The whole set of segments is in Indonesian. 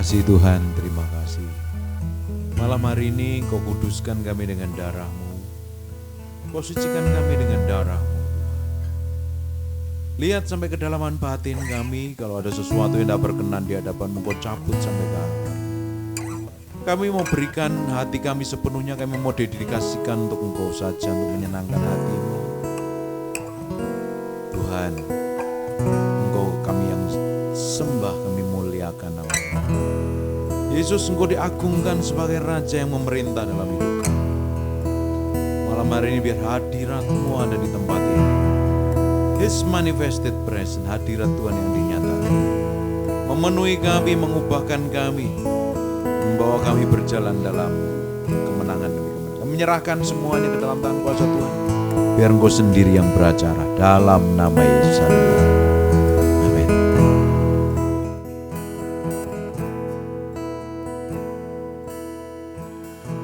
kasih Tuhan, terima kasih. Malam hari ini Engkau kuduskan kami dengan darah-Mu. Engkau sucikan kami dengan darah-Mu. Lihat sampai kedalaman batin kami, kalau ada sesuatu yang tidak berkenan di hadapan-Mu, Engkau cabut sampai ke akar. Kami mau berikan hati kami sepenuhnya, kami mau dedikasikan untuk Engkau saja, untuk menyenangkan hati-Mu. Tuhan, Engkau kami yang sembah, kami muliakan nama-Mu. Yesus, Engkau diagungkan sebagai Raja yang memerintah dalam hidup kami. Malam hari ini biar hadirat-Mu ada di tempat ini. His manifested presence, hadirat Tuhan yang dinyatakan, memenuhi kami, mengubahkan kami, membawa kami berjalan dalam kemenangan demi kemenangan. Kami menyerahkan semuanya ke dalam tangan kuasa Tuhan. Biar Engkau sendiri yang beracara dalam nama Yesus. Amin.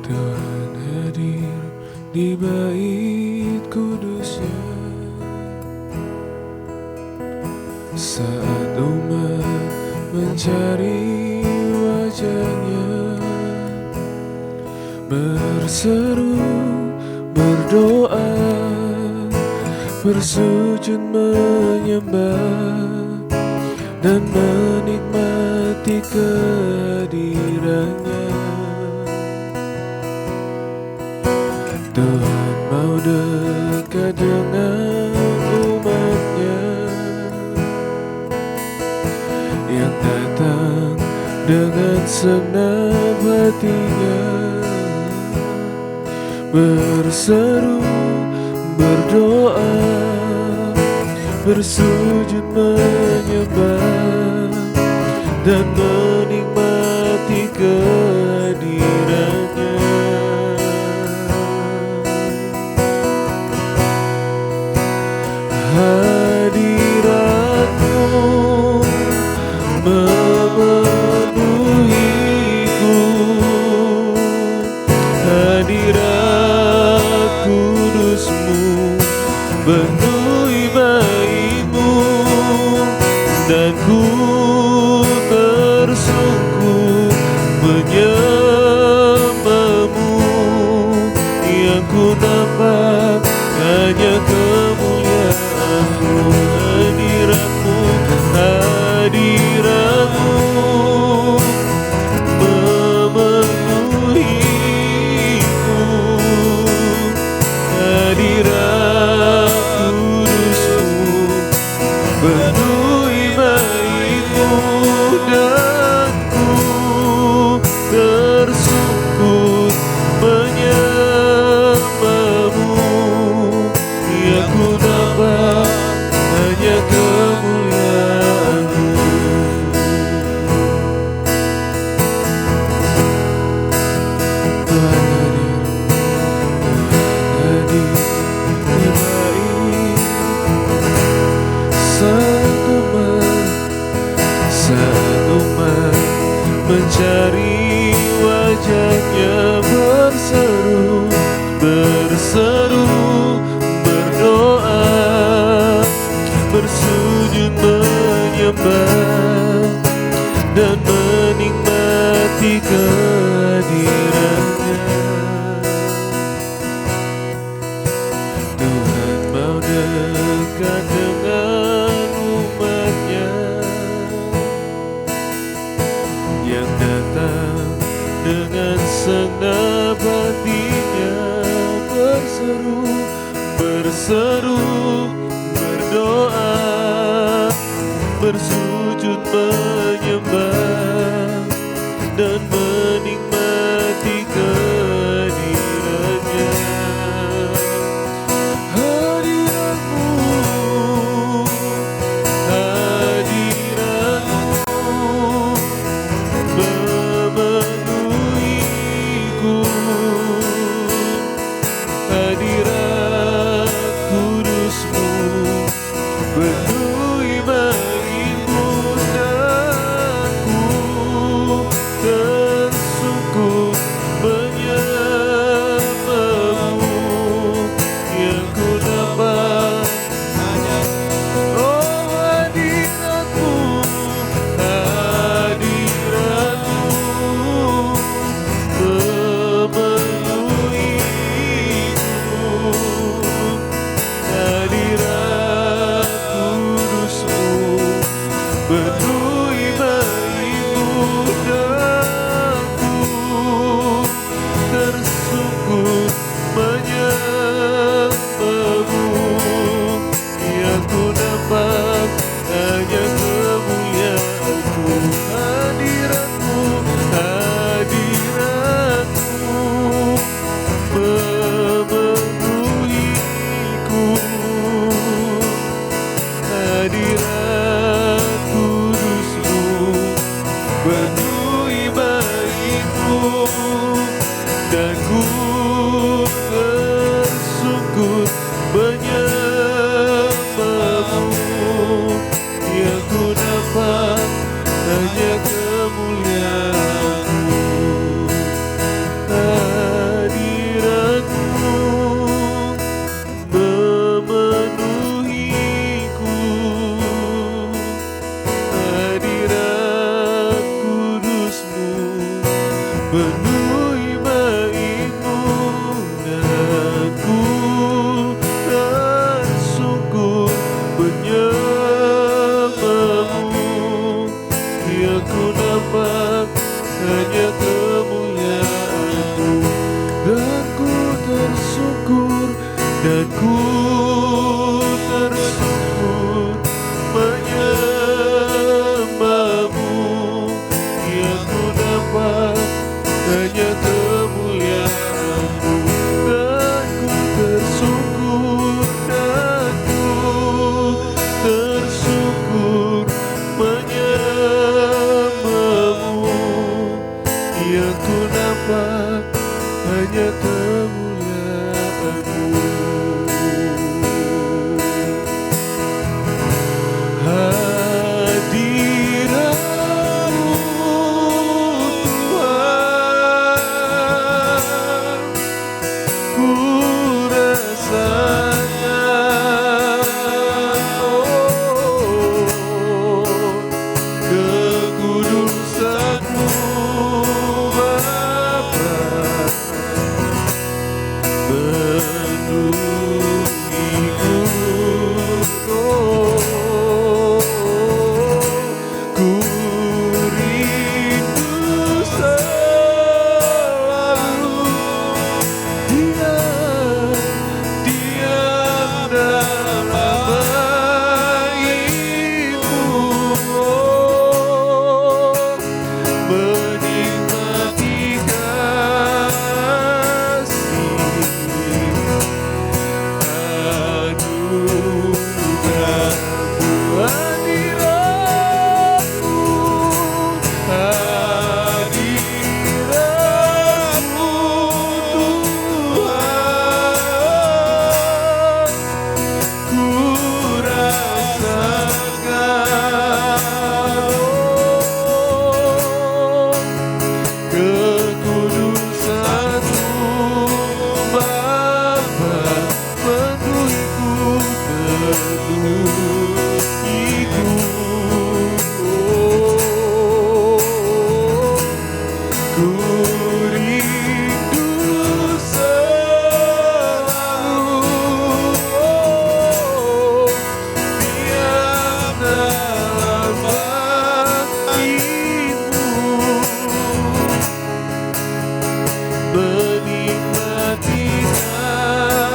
Tuhan hadir di bait kudusnya saat umat mencari wajahnya, berseru, berdoa, bersujud menyembah dan menikmati kehadirannya. Tuhan mau dekat dengan umatnya yang datang dengan segenap hatinya, berseru, berdoa, bersujud menyembah dan menikmati kehadirannya. Hadirat-Mu memenuhiku, hadirat kudus-Mu penuhi bait-Mu, dan ku tersungkur menyembah-Mu. Yang ku nampak hanya kemuliaan-Mu. Hadirat-Mu, hadirat-Mu memenuhiku, hadirat kudus-Mu penuhi bait-Mu, dan ku tersungkur menyembah-Mu. Yang ku nampak hanya kemuliaan-Mu. Tuhan hadir di bait saat umat mencari wajahnya, berseru, berseru, berdoa, bersujud menyembah dan menikmati kehadirannya. Tuhan mau dekat dengan umatnya yang datang dengan segenap hatinya, berseru, berseru, berdoa, bersujud menyembah dan menikmati kehadirannya. Hadirat-Mu, hadirat-Mu memenuhiku, hadirat kudus-Mu penuhi bait-Mu, dan menyembahmu, yang ku dapat hanya kemuliaan-Mu. Hadirat-Mu memenuhiku, hadirat kudus-Mu penuhi baik-Mu, dan ku tersungkur menyembahmu, yang ku dapat hanya kemuliaan-Mu, dan ku tersungkur, dan ku tersungkur menyembahmu, yang ku dapat hanya kemuliaan-Mu, dan ku tersungkur, dan ku tersungkur menyembahmu, yang ku dapat hanya kemuliaan-Mu. Hadirat-Mu Tuhan, ku rasakan, kekudusan-Mu Bapa penuhiku. Ku rindu selalu diam dalam baik-Mu, menikmati kasih anugerah-Mu. Hadirat-Mu Tuhan, ku rasakan, kekudusan-Mu Bapa penuhiku, penuhiku. Ku rindu selalu diam dalam baik-Mu, menikmati kasih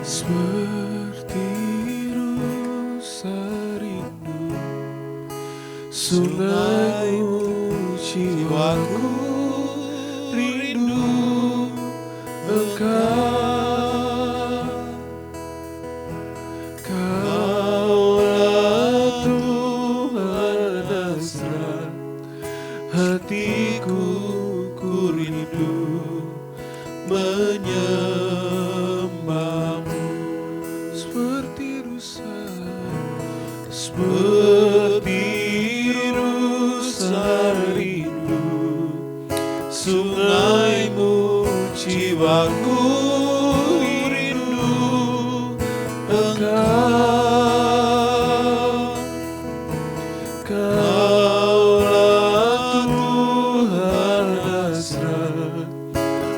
Seperti rusa rindu sungaimu, jiwaku rindu Engkau. Kaulah Tuhan Nasrat, hatiku ku rindu menyembahmu. Seperti rusa rindu sungaimu, jiwaku rindu Engkau. Kaulah Tuhan Nasrat,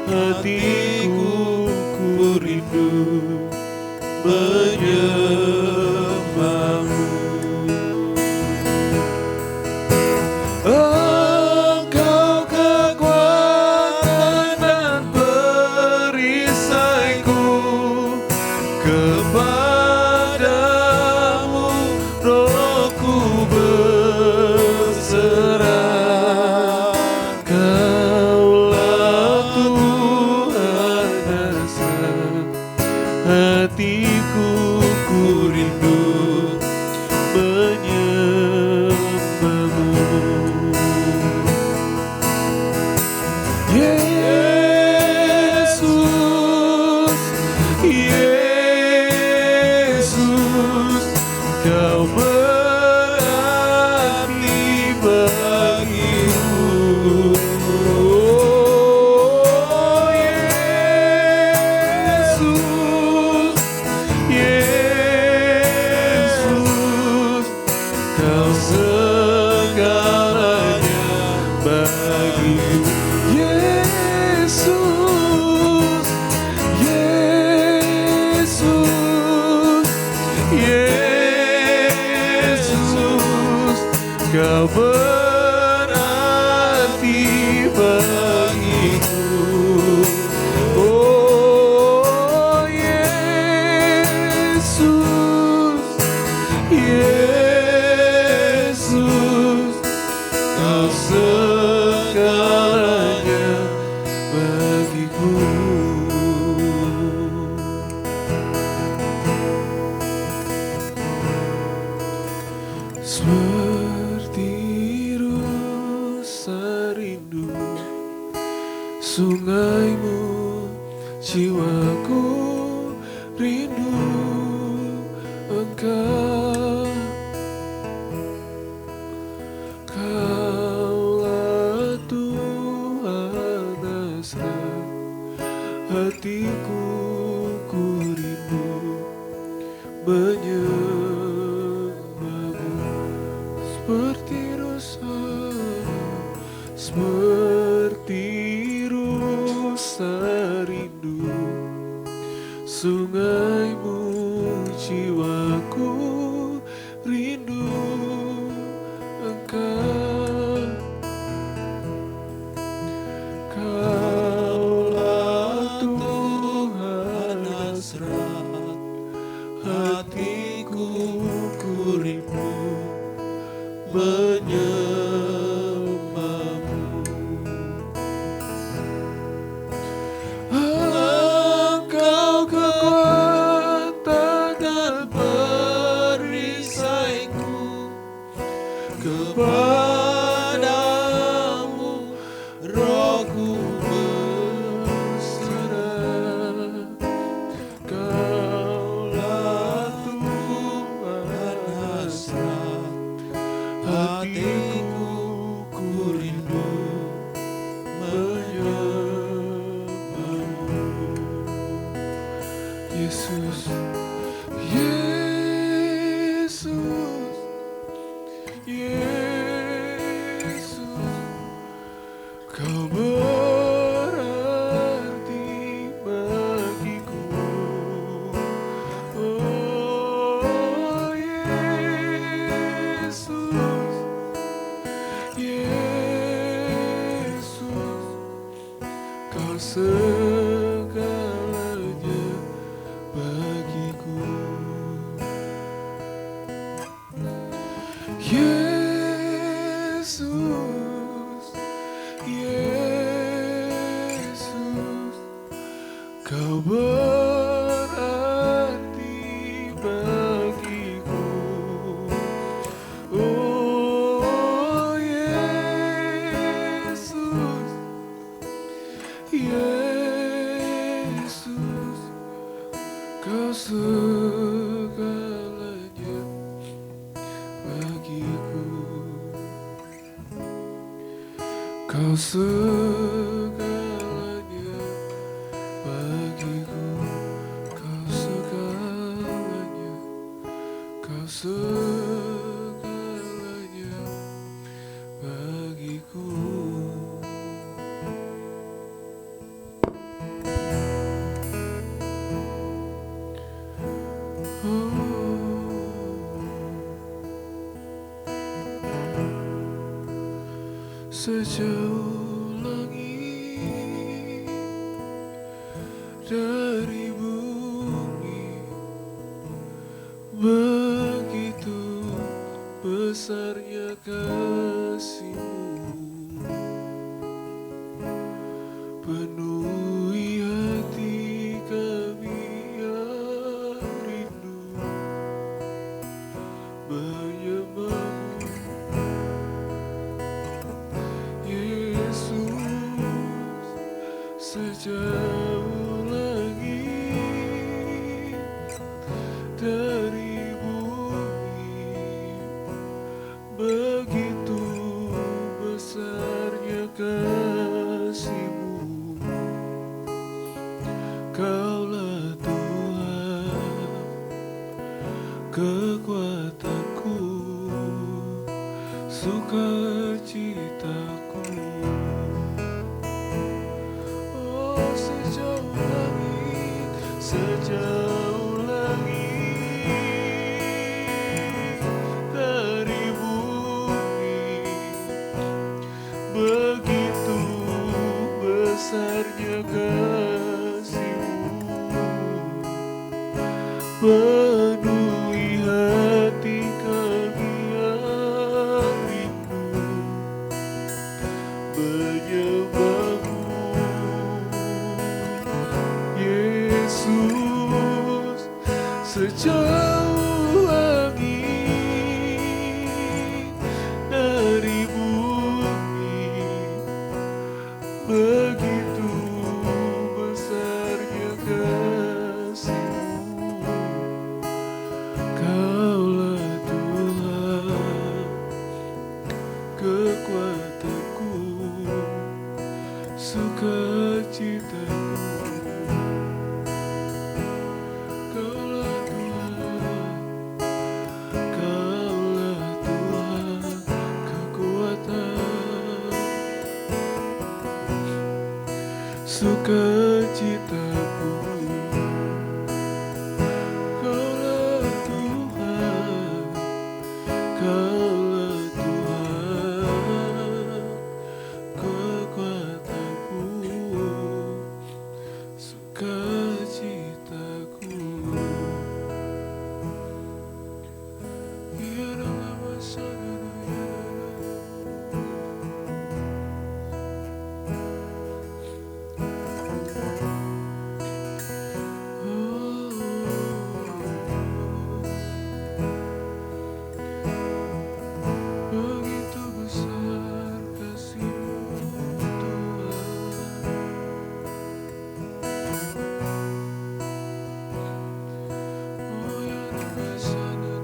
hatiku ku rindu menyembahmu. Engkau kekuatan dan perisaiku, kepadamu rohku berserah. Kaulah Tuhan Nasrat, hatiku ku rindu menyembahmu. Yesus, Yesus, Kau berarti bagiku. Oh, Yesus, Yesus, Kau segalanya bagiku. Yesus, Yesus, Yesus, Kau berarti bagiku. Oh, Yesus, Yesus, Kau segalanya bagiku. Seperti rusa rindu sungaimu, jiwaku rindu Engkau. Kaulah Tuhan Nasrat, hatiku ku rindu menyembahmu. Seperti rusa rindu sungaimu, jiwaku rindu Engkau. Kaulah Tuhan Nasrat, hatiku ku rindu menyembahmu. Engkau kekuatan dan perisaiku, kepadamu rohku berserah. Kaulah Tuhan Nasrat, Kau segalanya bagiku, kau segalanya, kau segalanya bagiku. Sejauh langit dari bumi, begitu besarnya kasih-Mu, penuhi hati kami yang rindu menyembah-Mu. Yesus, sejauh langit dari bumi, begitu besarnya kasih-Mu. Kaulah Tuhan, kekuatanku, sukacitaku. Oh, sejauh langit dari bumi, begitu besarnya kasih-Mu, penuhi hati kami yang rindu menyembah-Mu. Yesus, sejauh langit dari bumi, begitu besarnya kasih-Mu. Kaulah Tuhan, kekuatanku, sukacitaku. Kaulah Tuhan, kekuatan, sukacitaku. Kaulah Tuhan, Kaulah Tuhan, kekuatanku, sukacitaku. Ya dalam masa begitu besar kasih-Mu, Tuhan. Oh, ya dalam sana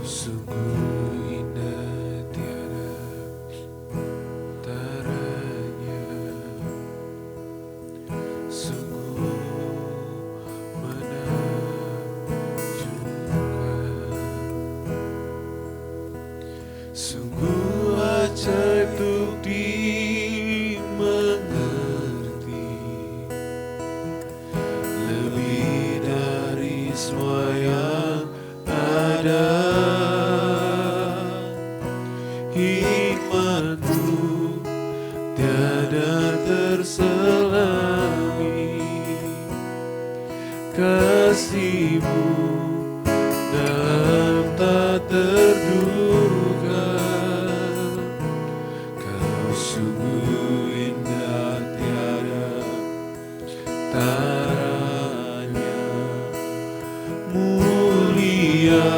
sungguh indah tiada taranya, sungguh menakjubkan, sungguh ajaib untuk dimengerti, lebih dari semua yang ada. Hikmat-Mu terduga. Kau sungguh indah tiada taranya, mulia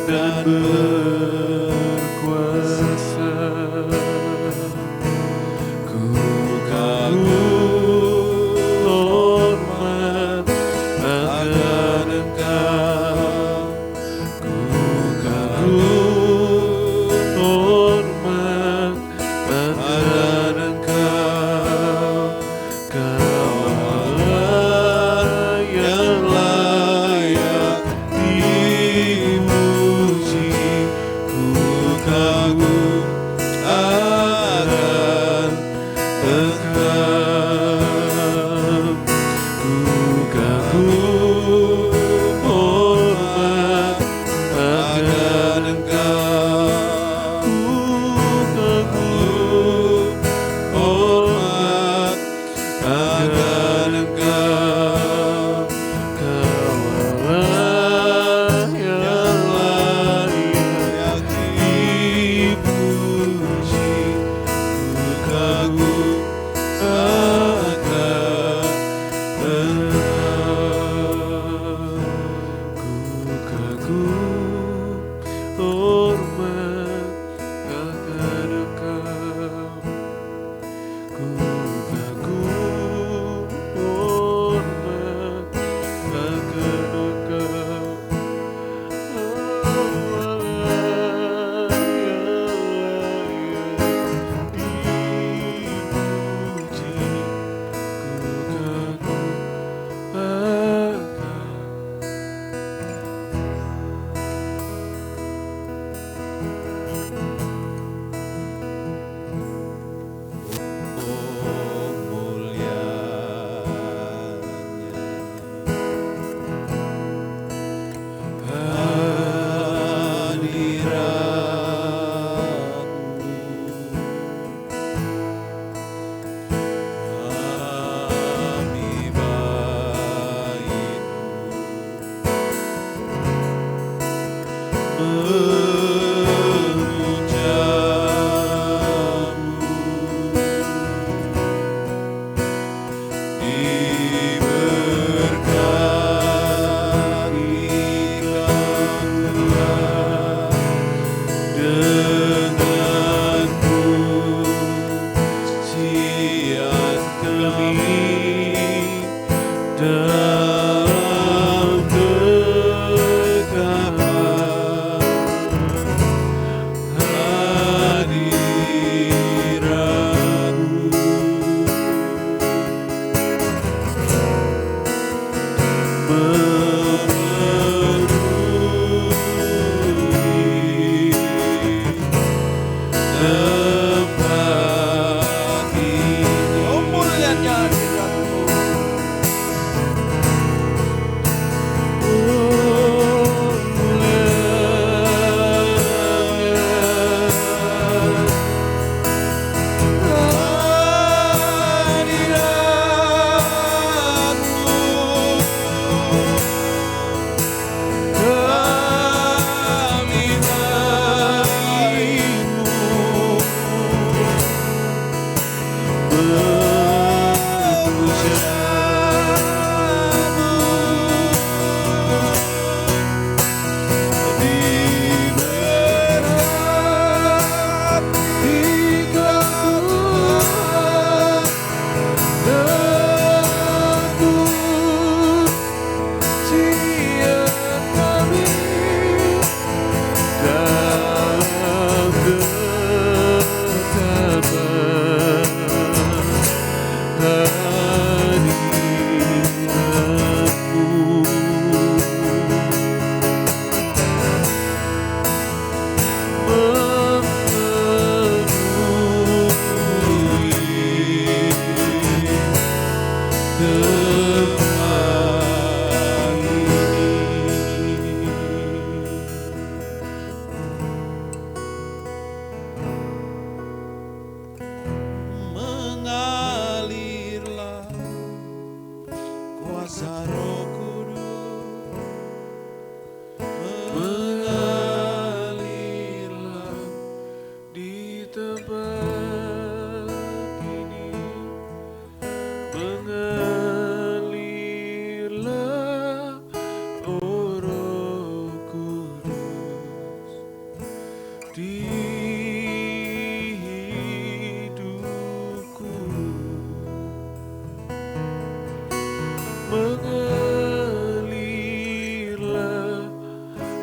dan berkuasa. Ku kagum hormat akan Engkau. Ku kagum hormat akan Engkau. Kau Allah yang layak dipuji. Ku kagum akan Engkau. Ku kagum hormat akan Engkau. Ku kagum hormat akan Engkau. Kau Allah yang layak dipuji. Ku kagum akan Engkau. Ku kagum hormat akan Engkau. Ku kagum hormat akan Engkau. Allah yang layak dipuji. Ku kagum akan. Oh mulianya hadiratmu, kami dalam kegelapan.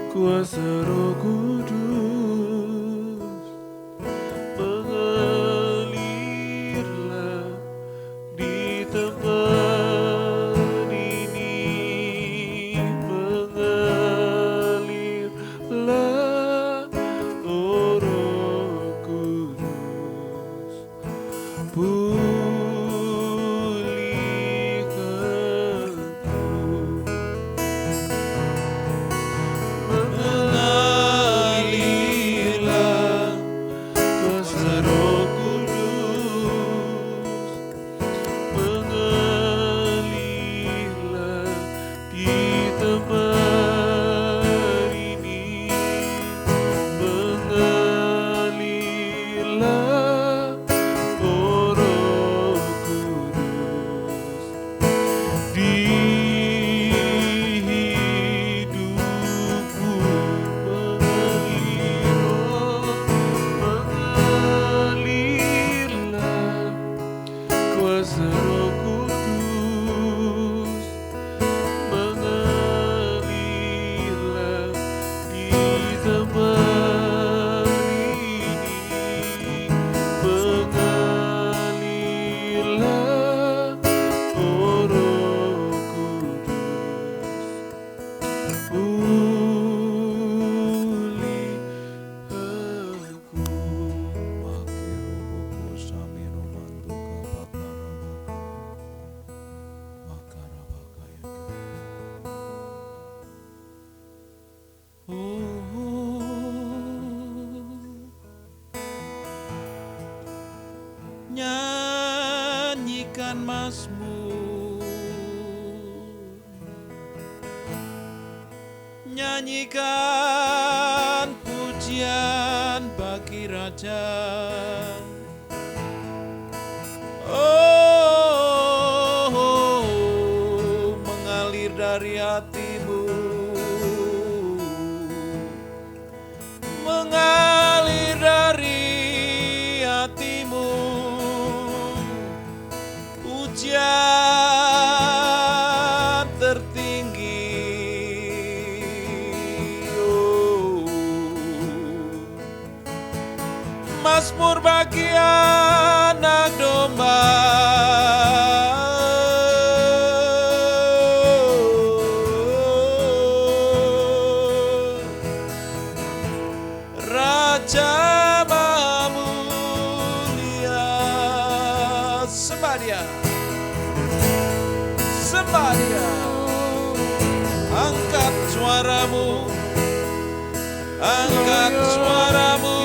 kuasa Roh Kudus mengalirlah di tempat ini, mengalirlah, oh Roh Kudus, pulihkanku. Mengalirlah kuasa Roh Kudus, mengalirlah di tempat ini, mengalirlah, oh Roh Kudus, di hidupku mengalirlah kuasa Roh Kudus, mengalirlah di tempat ini, mengalirlah, oh Roh Kudus, Nyanyikan mazmur, nyanyikan pujian bagi Raja. Oh, mengalir dari hatimu, mengalir dari hatimu, pujian tertinggi. Oh, mazmur bagi anak domba. Raja Maha Mulia, sembah Dia, sembah Dia. Angkat suaramu, angkat suaramu.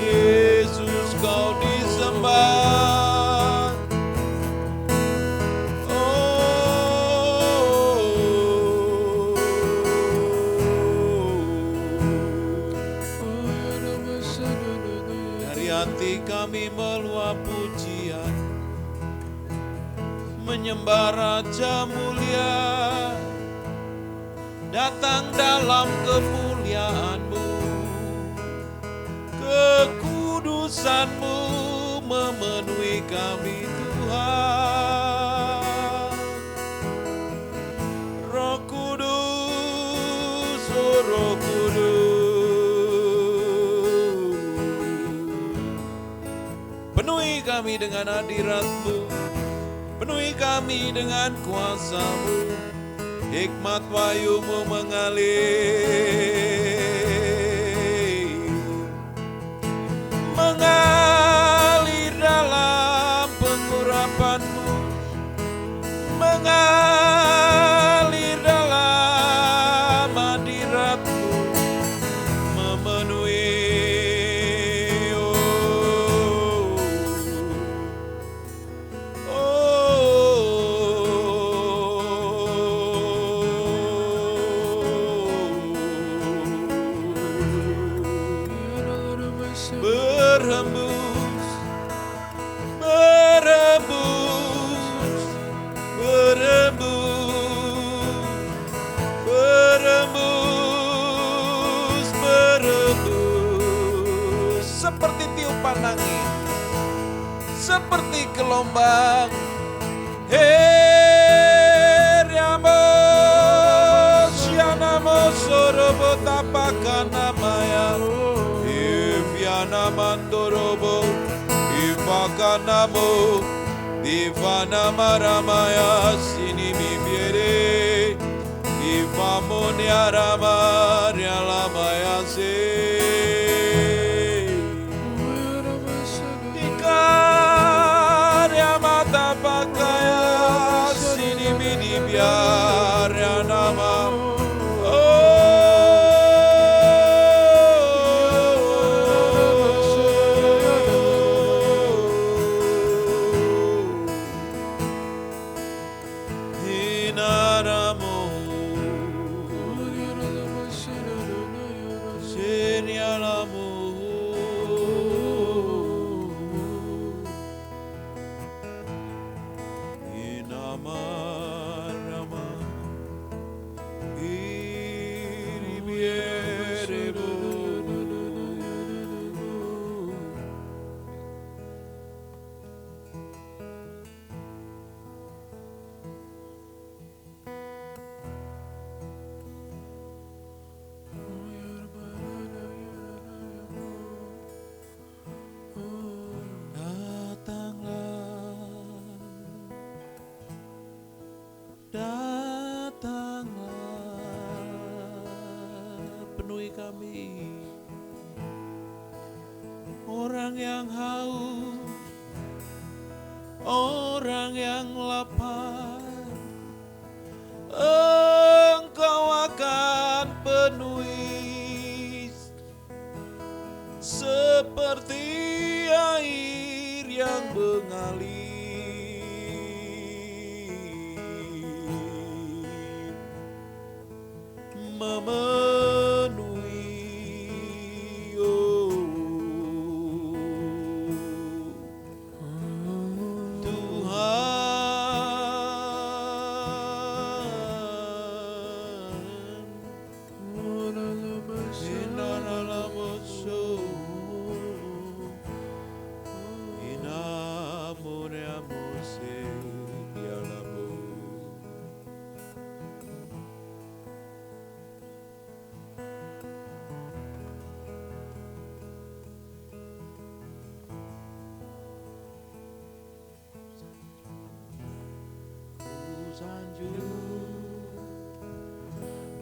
Yesus kau disembah. Dari hati kami meluap pujian, menyembah Raja mulia, datang dalam kemuliaan-Mu, kekudusan-Mu memenuhi kami Tuhan. Roh Kudus, oh Roh Kudus, penuhi kami dengan hadirat-Mu, penuhi kami dengan kuasa-Mu, hikmat wahyu-Mu mengalir dalam pengurapan-Mu, mengalir dalam hadirat-Mu, memenuhi berembus, berembus, berembus, berembus, berembus, seperti tiupan angin, seperti gelombang. Heriamos, yanamos, sorobotapakana-maya. Mandorobo, Ivakanamo, Ivanamarama, Sinimibiere, Ivamoniarama, Rialamaya se. Ikariamata Pakaya, Sinimibiarianama. Kami orang yang haus, orang yang lapar, Engkau akan penuhi seperti air yang mengalir.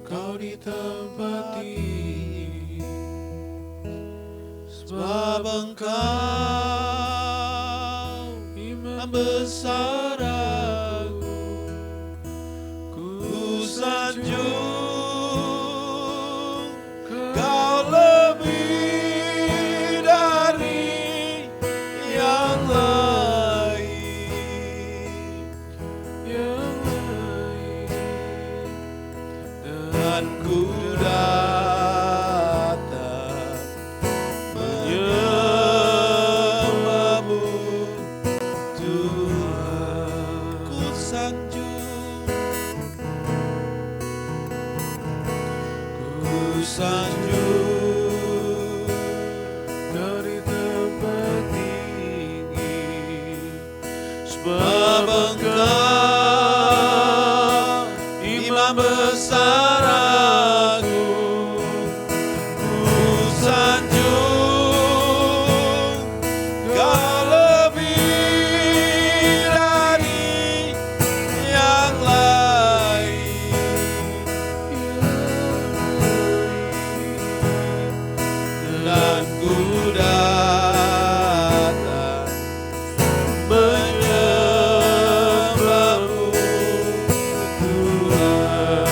Kau di tempat ini, sebab Engkau imam besar aku, ku sanjung dan ku datang menyembahmu Tuhan. Ku sanjung dari tempat tinggi, sebab Engkau Imam besar agung. Ku sanjung Kau lebih dari yang lain, dan ku datang menyembahmu Tuhan.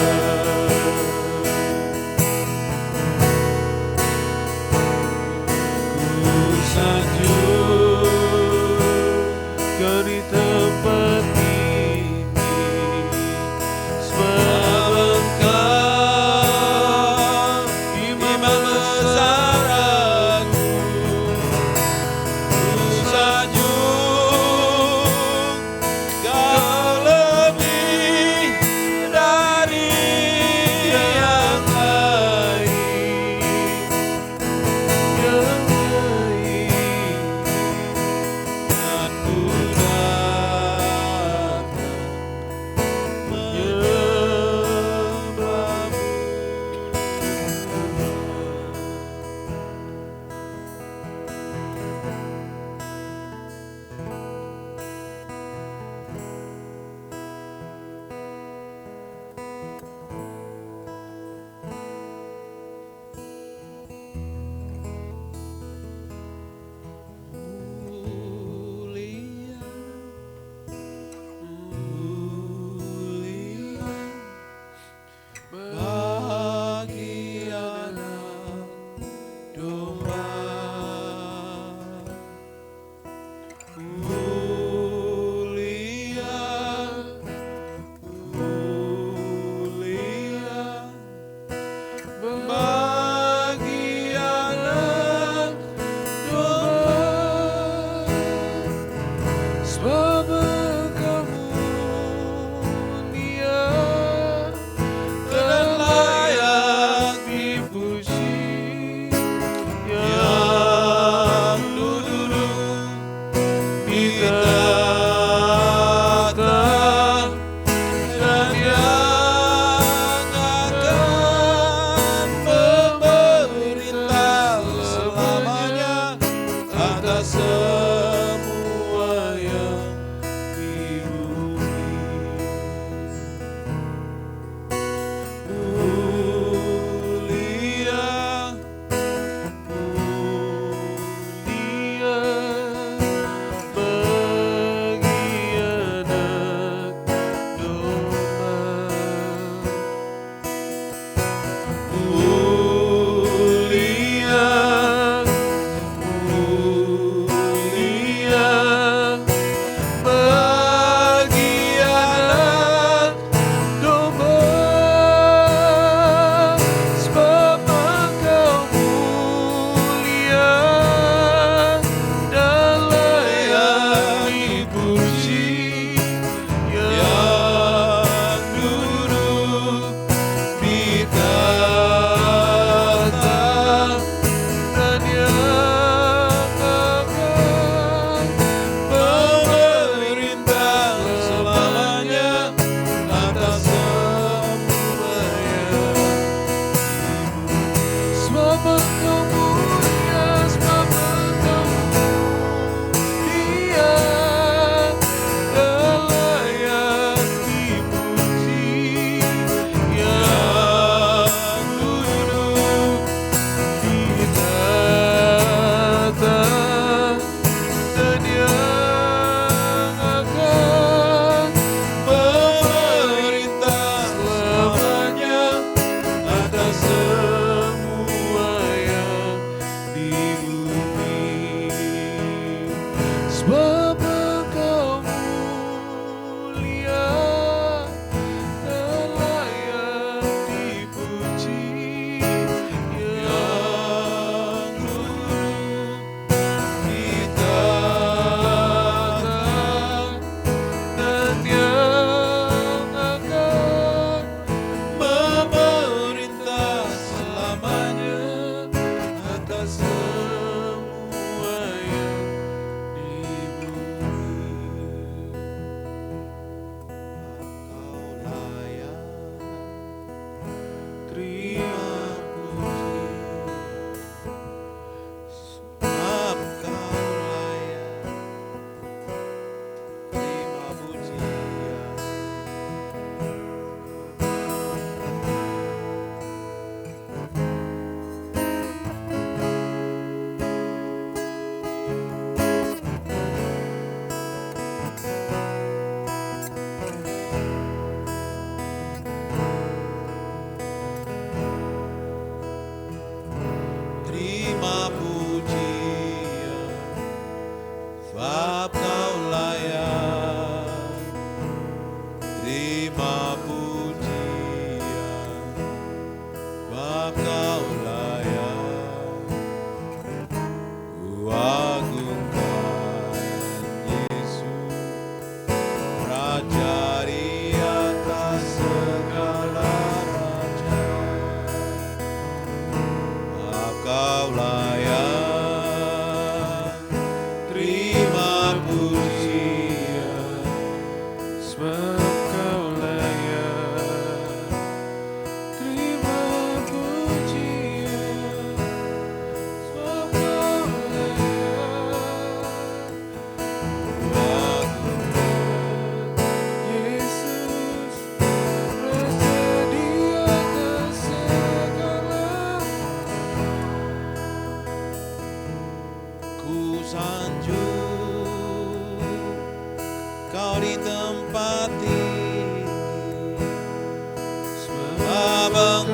Engkau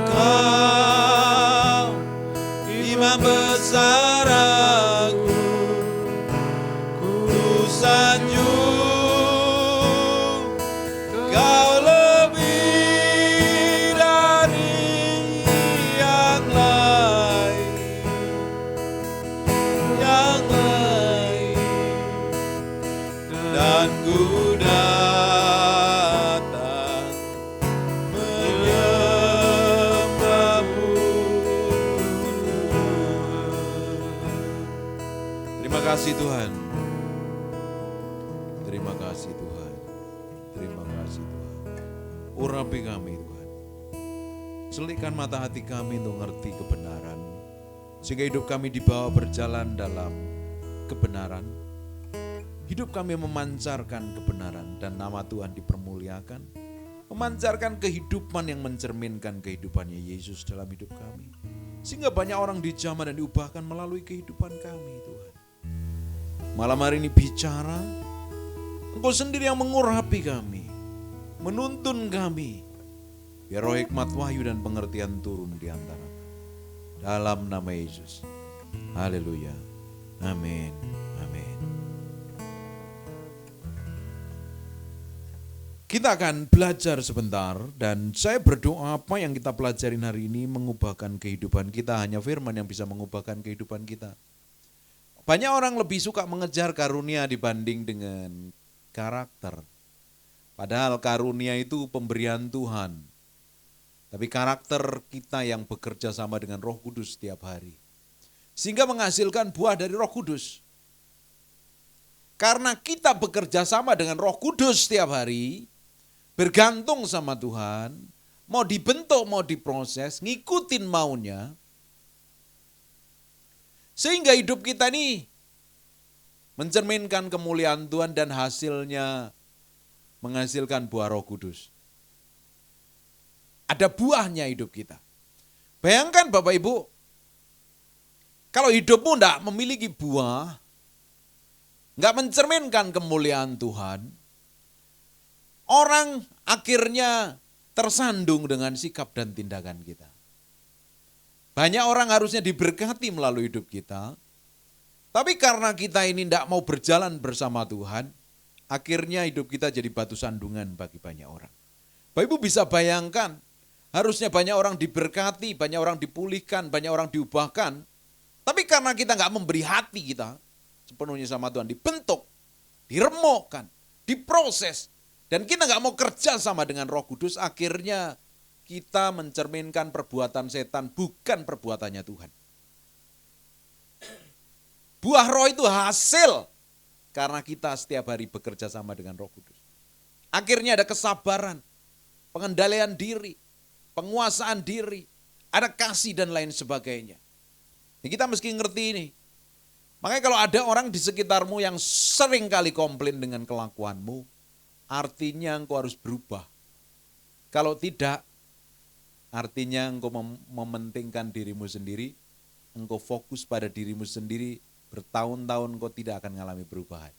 imam besar aku, ku sanjung Kau lebih dari yang lain, dan ku datang menyembahmu. Terima kasih Tuhan. Terima kasih Tuhan. Terima kasih Tuhan. Urapi kami Tuhan. Selipkan mata hati kami untuk ngerti kebenaran. Sehingga hidup kami dibawa berjalan dalam kebenaran. Hidup kami memancarkan kebenaran dan nama Tuhan dipermuliakan. Memancarkan kehidupan yang mencerminkan kehidupannya Yesus dalam hidup kami. Sehingga banyak orang dijamah dan diubahkan melalui kehidupan kami Tuhan. Malam hari ini bicara, Engkau sendiri yang mengurapi kami, menuntun kami. Biar roh hikmat, wahyu dan pengertian turun di antara kami. Dalam nama Yesus. Haleluya. Amin. Amin. Kita akan belajar sebentar dan saya berdoa apa yang kita pelajarin hari ini mengubahkan kehidupan kita. Hanya firman yang bisa mengubahkan kehidupan kita. Banyak orang lebih suka mengejar karunia dibanding dengan karakter. Padahal karunia itu pemberian Tuhan. Tapi karakter kita yang bekerja sama dengan Roh Kudus setiap hari. Sehingga menghasilkan buah dari Roh Kudus. Karena kita bekerja sama dengan Roh Kudus setiap hari, bergantung sama Tuhan, mau dibentuk, mau diproses, ngikutin maunya, sehingga hidup kita ini mencerminkan kemuliaan Tuhan dan hasilnya menghasilkan buah Roh Kudus. Ada buahnya hidup kita. Bayangkan Bapak Ibu, kalau hidupmu tidak memiliki buah, nggak mencerminkan kemuliaan Tuhan, orang akhirnya tersandung dengan sikap dan tindakan kita. Banyak orang harusnya diberkati melalui hidup kita, tapi karena kita ini tidak mau berjalan bersama Tuhan, akhirnya hidup kita jadi batu sandungan bagi banyak orang. Bapak Ibu bisa bayangkan, harusnya banyak orang diberkati, banyak orang dipulihkan, banyak orang diubahkan, tapi karena kita nggak memberi hati kita sepenuhnya sama Tuhan, dibentuk, diremukkan, diproses, dan kita nggak mau kerja sama dengan Roh Kudus, akhirnya kita mencerminkan perbuatan setan, bukan perbuatannya Tuhan. Buah roh itu hasil karena kita setiap hari bekerja sama dengan Roh Kudus. Akhirnya ada kesabaran, pengendalian diri, penguasaan diri, ada kasih dan lain sebagainya. Nah, kita mesti ngerti ini. Makanya kalau ada orang di sekitarmu yang sering kali komplain dengan kelakuanmu, artinya engkau harus berubah. Kalau tidak, artinya engkau mementingkan dirimu sendiri, engkau fokus pada dirimu sendiri, bertahun-tahun engkau tidak akan mengalami perubahan.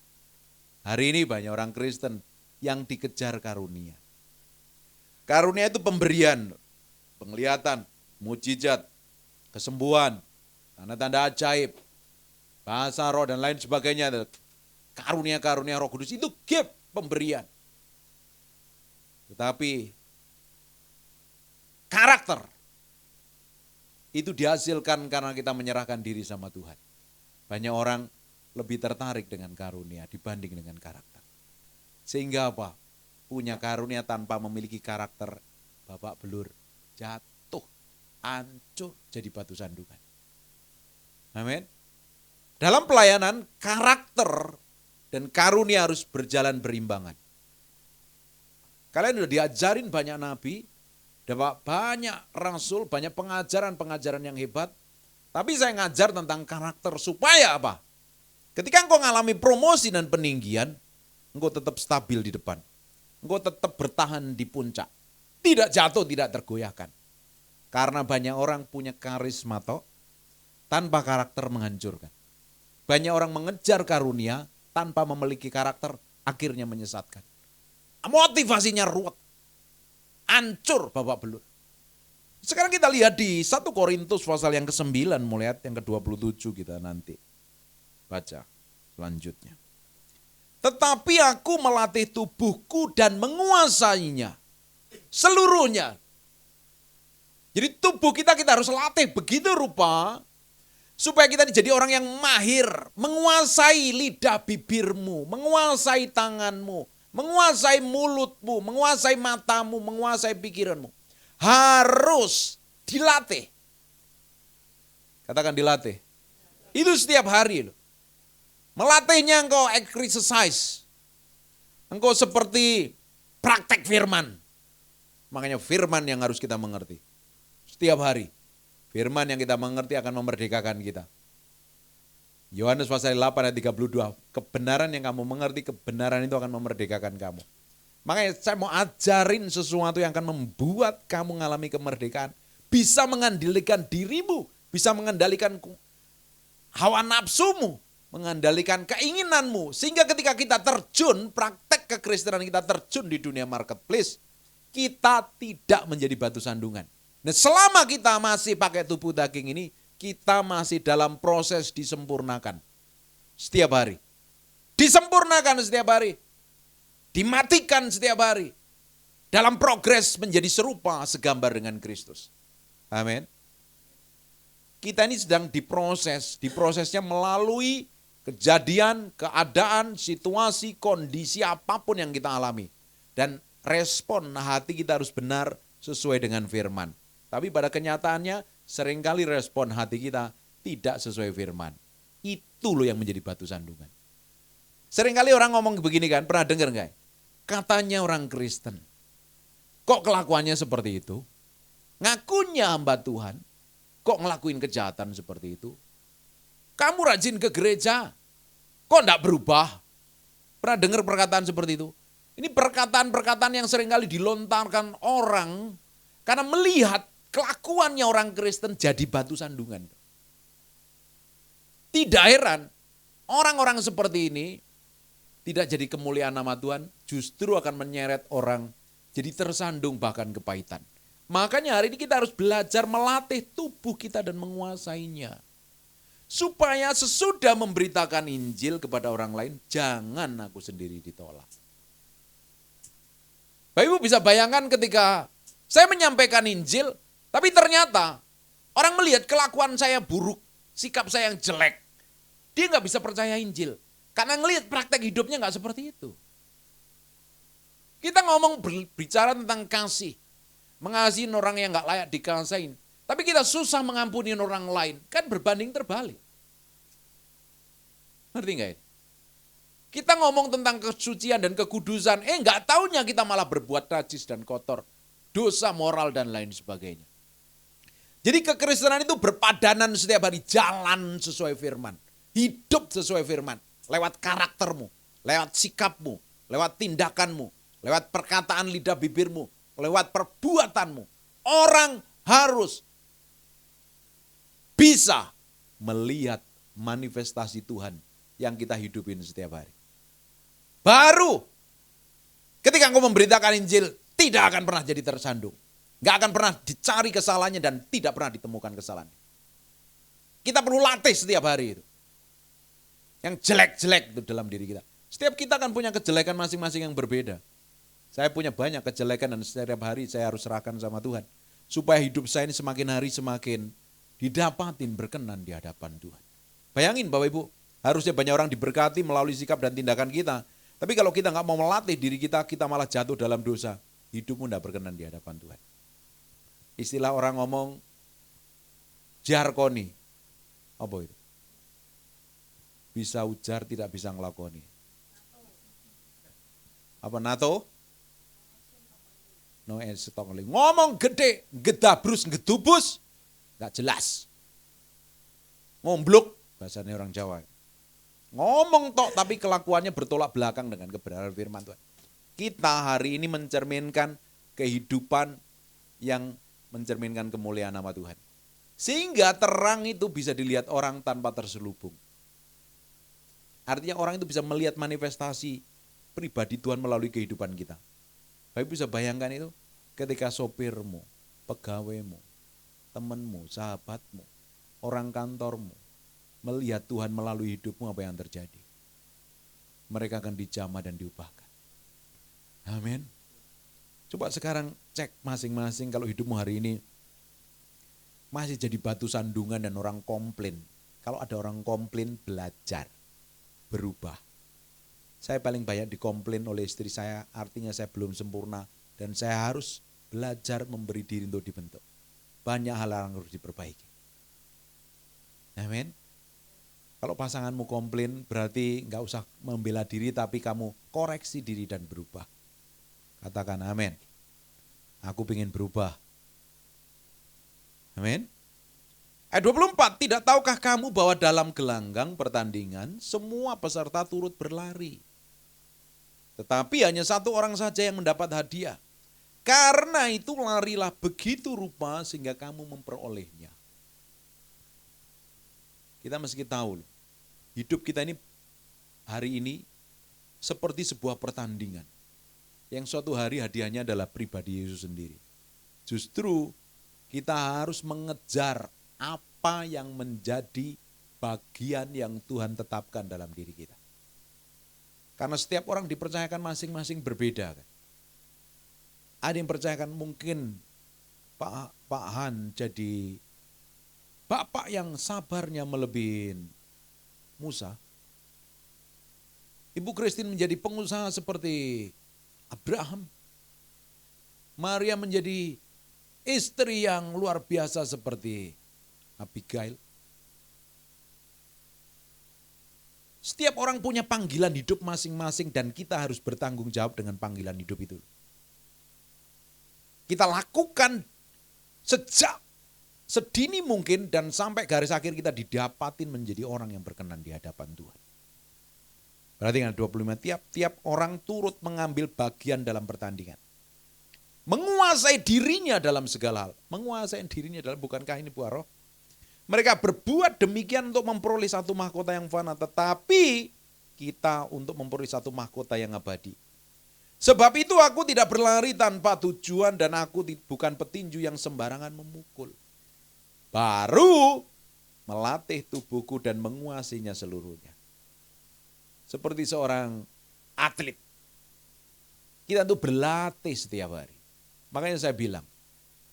Hari ini banyak orang Kristen yang dikejar karunia. Karunia itu pemberian, penglihatan, mujizat, kesembuhan, tanda-tanda ajaib, bahasa roh dan lain sebagainya. Karunia-karunia Roh Kudus itu gift, pemberian. Tetapi karakter itu dihasilkan karena kita menyerahkan diri sama Tuhan. Banyak orang lebih tertarik dengan karunia dibanding dengan karakter. Sehingga apa? Punya karunia tanpa memiliki karakter, babak belur, jatuh, hancur, jadi batu sandungan. Amin. Dalam pelayanan, karakter dan karunia harus berjalan berimbangan. Kalian sudah diajarin banyak nabi, banyak rasul, banyak pengajaran-pengajaran yang hebat. Tapi saya ngajar tentang karakter supaya apa? Ketika engkau mengalami promosi dan peninggian, engkau tetap stabil di depan. Engkau tetap bertahan di puncak. Tidak jatuh, tidak tergoyahkan. Karena banyak orang punya karisma tanpa karakter menghancurkan. Banyak orang mengejar karunia tanpa memiliki karakter, akhirnya menyesatkan. Motivasinya ruwet. Hancur babak belur. Sekarang kita lihat di 1 Korintus pasal yang ke-9, mulai ayat yang ke-27 kita nanti baca selanjutnya. Tetapi aku melatih tubuhku dan menguasainya seluruhnya. Jadi tubuh kita harus latih begitu rupa supaya kita jadi orang yang mahir, menguasai lidah bibirmu, menguasai tanganmu, menguasai mulutmu, menguasai matamu, menguasai pikiranmu. Harus dilatih. Katakan dilatih. Itu setiap hari loh. Melatihnya engkau exercise. Engkau seperti praktek firman. Makanya firman yang harus kita mengerti. Setiap hari. Firman yang kita mengerti akan memerdekakan kita. Yohanes pasal 8 ayat 32. Kebenaran yang kamu mengerti, kebenaran itu akan memerdekakan kamu. Makanya saya mau ajarin sesuatu yang akan membuat kamu mengalami kemerdekaan. Bisa mengendalikan dirimu. Bisa mengendalikan hawa nafsumu. Mengendalikan keinginanmu. Sehingga ketika kita terjun, praktek kekristenan kita terjun di dunia marketplace, kita tidak menjadi batu sandungan. Nah, selama kita masih pakai tubuh daging ini, kita masih dalam proses disempurnakan. Setiap hari. Disempurnakan setiap hari. Dimatikan setiap hari. Dalam progres menjadi serupa segambar dengan Kristus. Amin. Kita ini sedang diproses. Diprosesnya melalui kejadian, keadaan, situasi, kondisi apapun yang kita alami. Dan respon hati kita harus benar sesuai dengan firman. Tapi pada kenyataannya seringkali respon hati kita tidak sesuai firman. Itu loh yang menjadi batu sandungan. Seringkali orang ngomong begini kan, pernah dengar enggak? Katanya orang Kristen. Kok kelakuannya seperti itu? Ngakunya hamba Tuhan. Kok ngelakuin kejahatan seperti itu? Kamu rajin ke gereja. Kok enggak berubah? Pernah dengar perkataan seperti itu? Ini perkataan-perkataan yang seringkali dilontarkan orang karena melihat kelakuannya orang Kristen jadi batu sandungan. Tidak heran, orang-orang seperti ini tidak jadi kemuliaan nama Tuhan, justru akan menyeret orang jadi tersandung bahkan kepahitan. Makanya hari ini kita harus belajar melatih tubuh kita dan menguasainya. Supaya sesudah memberitakan Injil kepada orang lain, jangan aku sendiri ditolak. Bapak Ibu bisa bayangkan ketika saya menyampaikan Injil, tapi ternyata orang melihat kelakuan saya buruk, sikap saya yang jelek. Dia nggak bisa percaya Injil. Karena ngelihat praktek hidupnya nggak seperti itu. Kita ngomong bicara tentang kasih. Mengasihi orang yang nggak layak dikasihin. Tapi kita susah mengampuni orang lain. Kan berbanding terbalik. Ngerti nggak ya? Kita ngomong tentang kesucian dan kekudusan. Nggak taunya kita malah berbuat najis dan kotor. Dosa moral dan lain sebagainya. Jadi kekristenan itu berpadanan setiap hari. Jalan sesuai firman. Hidup sesuai firman. Lewat karaktermu, lewat sikapmu, lewat tindakanmu, lewat perkataan lidah bibirmu, lewat perbuatanmu. Orang harus bisa melihat manifestasi Tuhan yang kita hidupin setiap hari. Baru ketika engkau memberitakan Injil, tidak akan pernah jadi tersandung. Gak akan pernah dicari kesalahannya dan tidak pernah ditemukan kesalahannya. Kita perlu latih setiap hari itu. Yang jelek-jelek itu dalam diri kita. Setiap kita kan punya kejelekan masing-masing yang berbeda. Saya punya banyak kejelekan dan setiap hari saya harus serahkan sama Tuhan. Supaya hidup saya ini semakin hari semakin didapatin berkenan di hadapan Tuhan. Bayangin Bapak Ibu, harusnya banyak orang diberkati melalui sikap dan tindakan kita. Tapi kalau kita nggak mau melatih diri kita, kita malah jatuh dalam dosa. Hidupmu tidak berkenan di hadapan Tuhan. Istilah orang ngomong, jarkoni. Apa itu? Bisa ujar, tidak bisa ngelakoni. Apa NATO? No stongling. Ngomong gede, gedabrus, gedubus, gak jelas. Ngomblok, bahasanya orang Jawa. Ngomong tok, tapi kelakuannya bertolak belakang dengan kebenaran firman Tuhan. Kita hari ini mencerminkan kehidupan yang mencerminkan kemuliaan nama Tuhan. Sehingga terang itu bisa dilihat orang tanpa terselubung. Artinya orang itu bisa melihat manifestasi pribadi Tuhan melalui kehidupan kita. Bapak bisa bayangkan itu ketika sopirmu, pegawaimu, temanmu, sahabatmu, orang kantormu melihat Tuhan melalui hidupmu, apa yang terjadi? Mereka akan dijamah dan diubahkan. Amin. Coba sekarang cek masing-masing kalau hidupmu hari ini masih jadi batu sandungan dan orang komplain. Kalau ada orang komplain, belajar, berubah. Saya paling banyak dikomplain oleh istri saya, artinya saya belum sempurna dan saya harus belajar memberi diri untuk dibentuk. Banyak hal yang harus diperbaiki. Amin. Kalau pasanganmu komplain berarti nggak usah membela diri tapi kamu koreksi diri dan berubah. Katakan amin. Aku ingin berubah. Amin. Ayat 24, tidak tahukah kamu bahwa dalam gelanggang pertandingan semua peserta turut berlari. Tetapi hanya satu orang saja yang mendapat hadiah. Karena itu larilah begitu rupa sehingga kamu memperolehnya. Kita mesti tahu, hidup kita ini hari ini seperti sebuah pertandingan. Yang suatu hari hadiahnya adalah pribadi Yesus sendiri. Justru kita harus mengejar apa yang menjadi bagian yang Tuhan tetapkan dalam diri kita. Karena setiap orang dipercayakan masing-masing berbeda. Kan? Ada yang percayakan mungkin Pak Han jadi bapak yang sabarnya melebihi Musa. Ibu Christine menjadi pengusaha seperti Abraham. Maria menjadi istri yang luar biasa seperti Abigail. Setiap orang punya panggilan hidup masing-masing dan kita harus bertanggung jawab dengan panggilan hidup itu. Kita lakukan sejak sedini mungkin dan sampai garis akhir kita didapatin menjadi orang yang berkenan di hadapan Tuhan. Perhatikan 25, tiap orang turut mengambil bagian dalam pertandingan. Menguasai dirinya dalam segala hal. Menguasai dirinya dalam, bukankah ini buah roh? Mereka berbuat demikian untuk memperoleh satu mahkota yang fana, tetapi kita untuk memperoleh satu mahkota yang abadi. Sebab itu aku tidak berlari tanpa tujuan dan aku bukan petinju yang sembarangan memukul. Baru melatih tubuhku dan menguasainya seluruhnya. Seperti seorang atlet. Kita tuh berlatih setiap hari. Makanya saya bilang,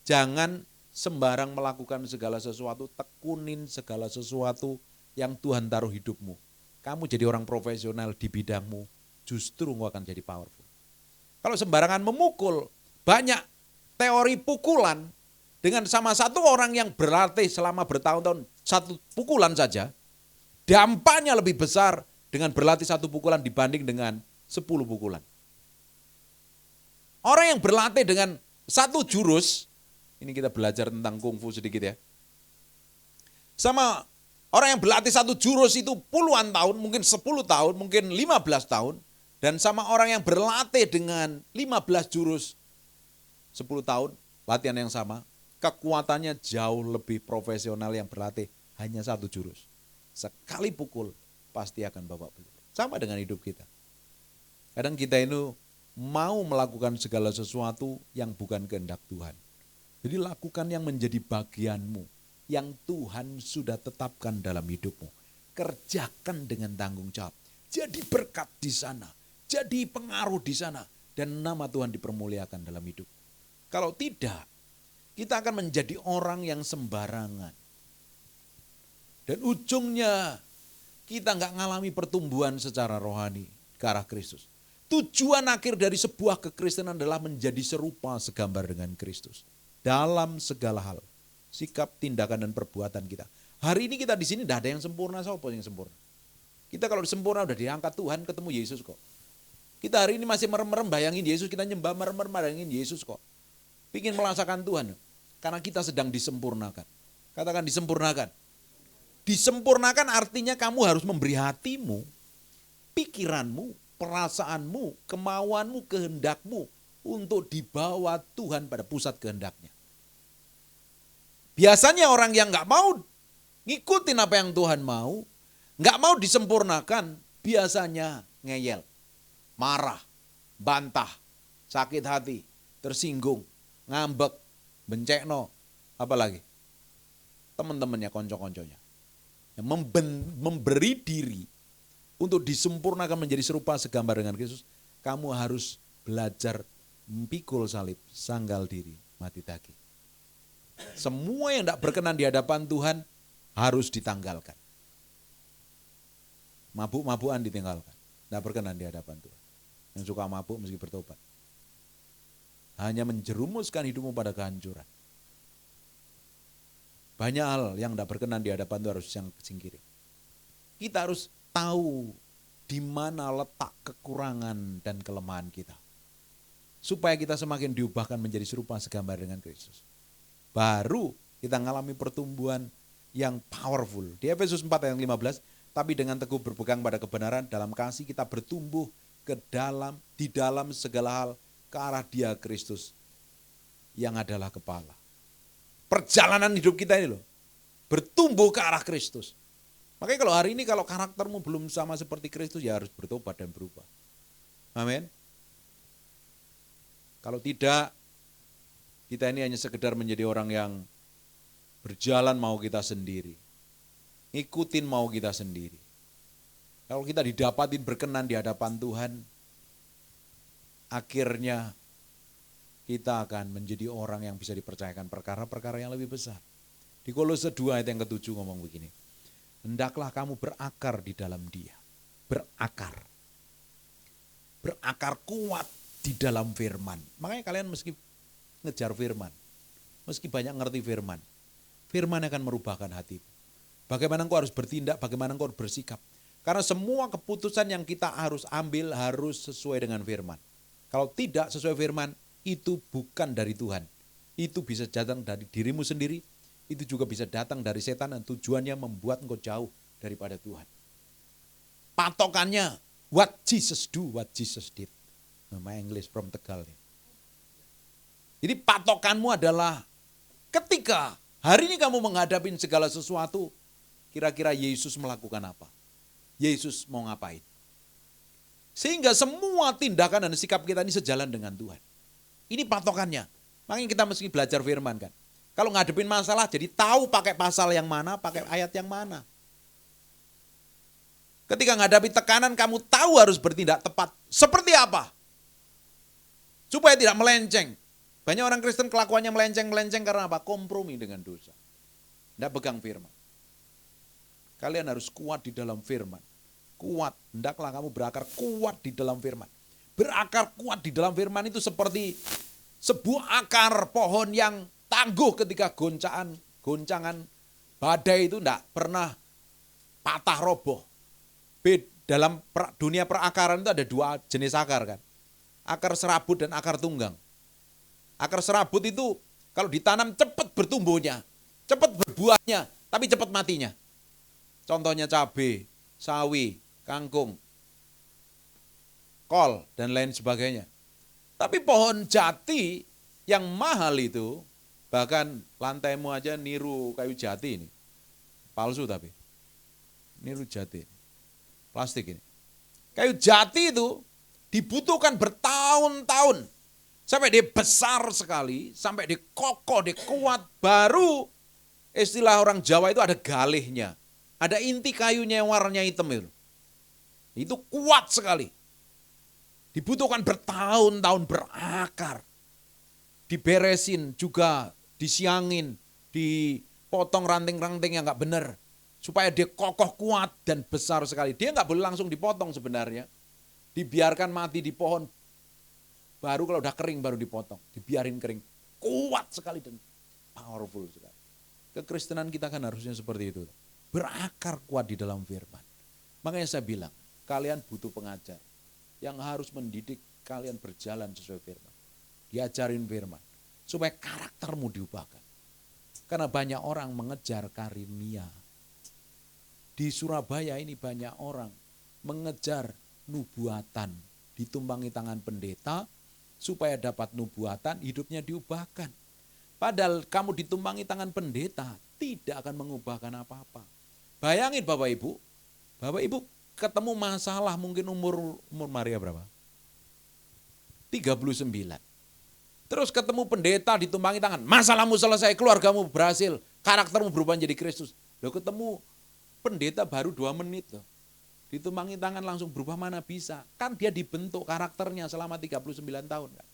jangan sembarang melakukan segala sesuatu, tekunin segala sesuatu yang Tuhan taruh hidupmu. Kamu jadi orang profesional di bidangmu, justru engkau akan jadi powerful. Kalau sembarangan memukul, banyak teori pukulan dengan sama satu orang yang berlatih selama bertahun-tahun, satu pukulan saja, dampaknya lebih besar dengan berlatih satu pukulan dibanding dengan 10 pukulan. Orang yang berlatih dengan satu jurus, ini kita belajar tentang kungfu sedikit ya. Sama orang yang berlatih satu jurus itu puluhan tahun, mungkin 10 tahun, mungkin 15 tahun. Dan sama orang yang berlatih dengan 15 jurus 10 tahun, latihan yang sama, kekuatannya jauh lebih profesional yang berlatih hanya satu jurus. Sekali pukul pasti akan babak belur. Sama dengan hidup kita. Kadang kita ini mau melakukan segala sesuatu yang bukan kehendak Tuhan. Jadi lakukan yang menjadi bagianmu, yang Tuhan sudah tetapkan dalam hidupmu. Kerjakan dengan tanggung jawab. Jadi berkat di sana, jadi pengaruh di sana, dan nama Tuhan dipermuliakan dalam hidup. Kalau tidak, kita akan menjadi orang yang sembarangan. Dan ujungnya kita nggak ngalami pertumbuhan secara rohani ke arah Kristus. Tujuan akhir dari sebuah kekristenan adalah menjadi serupa segambar dengan Kristus. Dalam segala hal, sikap, tindakan, dan perbuatan kita. Hari ini kita di sini tidak ada yang sempurna, siapa yang sempurna? Kita kalau sempurna udah diangkat Tuhan, ketemu Yesus kok. Kita hari ini masih merem-merem bayangin Yesus, kita nyembah merem-merem bayangin Yesus kok. Pingin merasakan Tuhan, karena kita sedang disempurnakan. Katakan disempurnakan. Disempurnakan artinya kamu harus memberi hatimu, pikiranmu, perasaanmu, kemauanmu, kehendakmu untuk dibawa Tuhan pada pusat kehendaknya. Biasanya orang yang gak mau ngikutin apa yang Tuhan mau, gak mau disempurnakan, biasanya ngeyel, marah, bantah, sakit hati, tersinggung, ngambek, bencekno, apalagi teman-temannya, konco-konconya. Yang memberi diri untuk disempurnakan menjadi serupa segambar dengan Kristus, kamu harus belajar memikul salib, sanggal diri, mati daging. Semua yang tidak berkenan di hadapan Tuhan harus ditanggalkan. Mabuk-mabukan ditinggalkan, tidak berkenan di hadapan Tuhan. Yang suka mabuk mesti bertobat. Hanya menjerumuskan hidupmu pada kehancuran. Banyak hal yang tidak berkenan di hadapan Tuhan harus yang singkiri. Kita harus tahu di mana letak kekurangan dan kelemahan kita. Supaya kita semakin diubahkan menjadi serupa segambar dengan Kristus. Baru kita mengalami pertumbuhan yang powerful. Di Efesus 4 ayat 15, tapi dengan teguh berpegang pada kebenaran dalam kasih kita bertumbuh di dalam segala hal ke arah Dia Kristus yang adalah kepala. Perjalanan hidup kita ini loh, bertumbuh ke arah Kristus. Makanya kalau hari ini kalau karaktermu belum sama seperti Kristus, ya harus bertobat dan berubah. Amin. Kalau tidak, kita ini hanya sekedar menjadi orang yang berjalan mau kita sendiri. Ikutin mau kita sendiri. Kalau kita didapatin berkenan di hadapan Tuhan, akhirnya kita akan menjadi orang yang bisa dipercayakan perkara-perkara yang lebih besar. Di Kolose 2 ayat yang ke-7 ngomong begini. Hendaklah kamu berakar di dalam Dia. Berakar. Berakar kuat di dalam firman. Makanya kalian meski ngejar firman. Meski banyak ngerti firman. Firman akan merubahkan hatimu. Bagaimana engkau harus bertindak, bagaimana engkau harus bersikap. Karena semua keputusan yang kita harus ambil harus sesuai dengan firman. Kalau tidak sesuai firman, itu bukan dari Tuhan. Itu bisa datang dari dirimu sendiri, itu juga bisa datang dari setan dan tujuannya membuat engkau jauh daripada Tuhan. Patokannya, what Jesus do, what Jesus did. Nama English from Tegal. Jadi patokanmu adalah ketika hari ini kamu menghadapi segala sesuatu, kira-kira Yesus melakukan apa? Yesus mau ngapain? Sehingga semua tindakan dan sikap kita ini sejalan dengan Tuhan. Ini patokannya. Makanya kita mesti belajar firman kan. Kalau ngadepin masalah jadi tahu pakai pasal yang mana, pakai ayat yang mana. Ketika menghadapi tekanan kamu tahu harus bertindak tepat. Seperti apa? Supaya tidak melenceng. Banyak orang Kristen kelakuannya melenceng karena apa? Kompromi dengan dosa. Tidak pegang firman. Kalian harus kuat di dalam firman. Kuat. Hendaklah kamu berakar kuat di dalam firman. Berakar kuat di dalam firman itu seperti sebuah akar pohon yang tangguh ketika goncangan badai itu tidak pernah patah roboh. Dalam dunia perakaran itu ada dua jenis akar kan. Akar serabut dan akar tunggang. Akar serabut itu kalau ditanam cepat bertumbuhnya, cepat berbuahnya, tapi cepat matinya. Contohnya cabai, sawi, kangkung, kol, dan lain sebagainya. Tapi pohon jati yang mahal itu, bahkan lantaimu aja niru kayu jati ini. Palsu tapi. Niru jati. Plastik ini. Kayu jati itu dibutuhkan bertahun-tahun. Sampai dia besar sekali, sampai dia kokoh, dia kuat. Baru istilah orang Jawa itu ada galihnya. Ada inti kayunya yang warnanya hitam itu. Itu kuat sekali. Dibutuhkan bertahun-tahun berakar. Diberesin juga, disiangin, dipotong ranting-ranting yang gak benar. Supaya dia kokoh kuat dan besar sekali. Dia gak boleh langsung dipotong sebenarnya. Dibiarkan mati di pohon. Baru kalau udah kering baru dipotong. Dibiarin kering. Kuat sekali dan powerful sekali. Kekristenan kita kan harusnya seperti itu. Berakar kuat di dalam firman. Makanya saya bilang, kalian butuh pengajar yang harus mendidik kalian berjalan sesuai firman. Diajarin firman supaya karaktermu diubahkan. Karena banyak orang mengejar karunia. Di Surabaya ini banyak orang mengejar nubuatan, ditumpangi tangan pendeta supaya dapat nubuatan, hidupnya diubahkan. Padahal kamu ditumpangi tangan pendeta tidak akan mengubahkan apa-apa. Bayangin Bapak Ibu ketemu masalah mungkin umur Maria berapa? 39. Terus ketemu pendeta ditumpangi tangan, masalahmu selesai, keluargamu berhasil. Karaktermu berubah menjadi Kristus. Loh ketemu pendeta baru 2 menit loh. Ditumangi tangan langsung berubah, mana bisa. Kan dia dibentuk karakternya selama 39 tahun kan.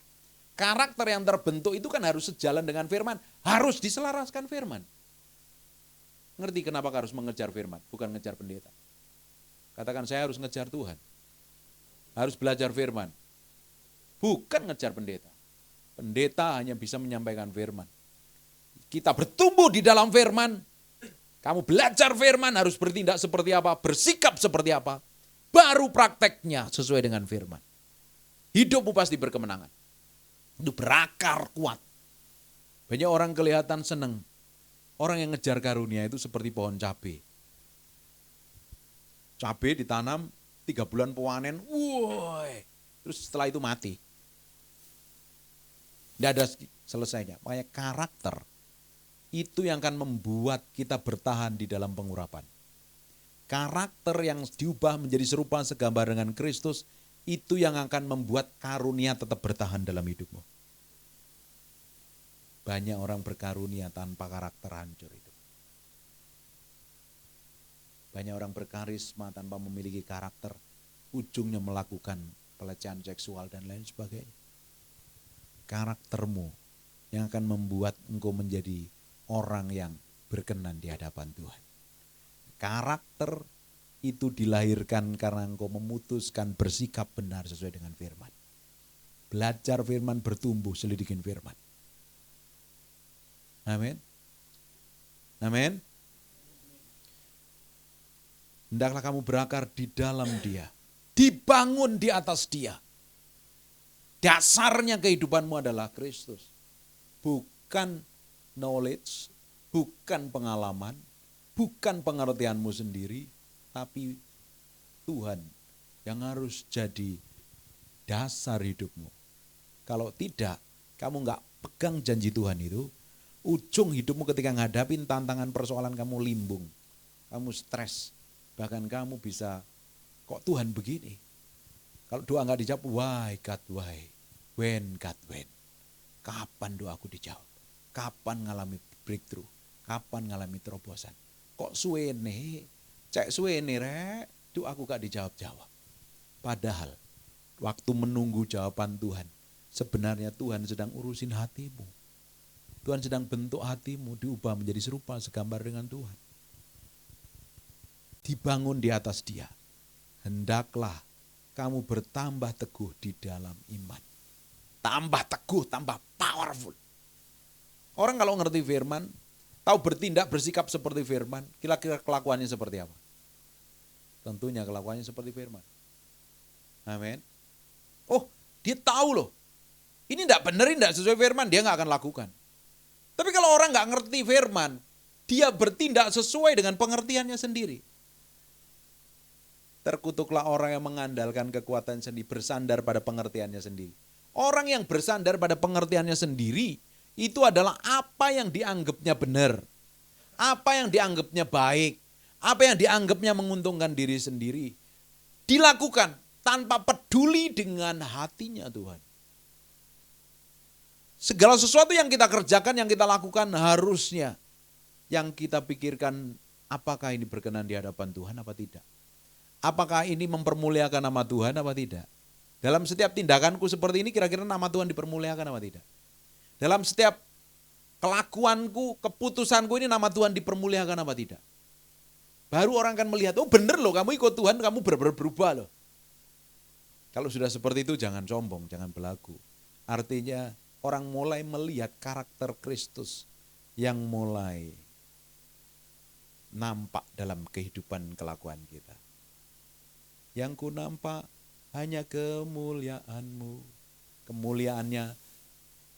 Karakter yang terbentuk itu kan harus sejalan dengan firman. Harus diselaraskan firman. Ngerti kenapa harus mengejar firman, bukan ngejar pendeta. Katakan, saya harus ngejar Tuhan. Harus belajar firman. Bukan ngejar pendeta. Pendeta hanya bisa menyampaikan firman. Kita bertumbuh di dalam firman. Kamu belajar firman, harus bertindak seperti apa, bersikap seperti apa. Baru prakteknya sesuai dengan firman. Hidupmu pasti berkemenangan. Itu berakar kuat. Banyak orang kelihatan senang. Orang yang ngejar karunia itu seperti pohon cabai. Cabai ditanam 3 bulan panen, woi, terus setelah itu mati. Tidak ada selesainya. Makanya karakter itu yang akan membuat kita bertahan di dalam pengurapan. Karakter yang diubah menjadi serupa segambar dengan Kristus, itu yang akan membuat karunia tetap bertahan dalam hidupmu. Banyak orang berkarunia tanpa karakter hancur itu. Banyak orang berkarisma tanpa memiliki karakter, ujungnya melakukan pelecehan seksual dan lain sebagainya. Karaktermu yang akan membuat engkau menjadi orang yang berkenan di hadapan Tuhan. Karakter itu dilahirkan karena engkau memutuskan bersikap benar sesuai dengan firman. Belajar firman, bertumbuh, selidikin firman. Amin. Amin. Hendaklah kamu berakar di dalam Dia, dibangun di atas Dia. Dasarnya kehidupanmu adalah Kristus. Bukan knowledge, bukan pengalaman, bukan pengertianmu sendiri, tapi Tuhan yang harus jadi dasar hidupmu. Kalau tidak, kamu nggak pegang janji Tuhan itu, ujung hidupmu ketika ngadapin tantangan persoalan kamu limbung, kamu stres, bahkan kamu bisa, kok Tuhan begini? Kalau doa nggak dijawab, why God why? When God when? Kapan doaku dijawab? Kapan ngalami breakthrough? Kapan ngalami terobosan? Kok suwene? Cek suwene rek, doaku gak dijawab-jawab. Padahal waktu menunggu jawaban Tuhan, sebenarnya Tuhan sedang urusin hatimu. Tuhan sedang bentuk hatimu, diubah menjadi serupa segambar dengan Tuhan. Dibangun di atas Dia. Hendaklah kamu bertambah teguh di dalam iman. Tambah teguh, tambah powerful. Orang kalau ngerti firman, tahu bertindak, bersikap seperti firman, kira-kira kelakuannya seperti apa? Tentunya kelakuannya seperti firman. Amin. Oh, dia tahu loh. Ini tidak benar, tidak sesuai firman, dia nggak akan lakukan. Tapi kalau orang nggak ngerti firman, dia bertindak sesuai dengan pengertiannya sendiri. Terkutuklah orang yang mengandalkan kekuatan sendiri, bersandar pada pengertiannya sendiri. Orang yang bersandar pada pengertiannya sendiri, itu adalah apa yang dianggapnya benar, apa yang dianggapnya baik, apa yang dianggapnya menguntungkan diri sendiri. Dilakukan tanpa peduli dengan hatinya Tuhan. Segala sesuatu yang kita kerjakan, yang kita lakukan harusnya yang kita pikirkan, apakah ini berkenan di hadapan Tuhan apa tidak? Apakah ini mempermuliakan nama Tuhan apa tidak? Dalam setiap tindakanku seperti ini kira-kira nama Tuhan dipermuliakan apa tidak? Dalam setiap kelakuanku, keputusanku ini nama Tuhan dipermuliakan apa tidak? Baru orang akan melihat, oh bener loh kamu ikut Tuhan, kamu berubah loh. Kalau sudah seperti itu jangan sombong, jangan belagu. Artinya orang mulai melihat karakter Kristus yang mulai nampak dalam kehidupan kelakuan kita. Yang ku nampak hanya kemuliaan-Mu. Kemuliaannya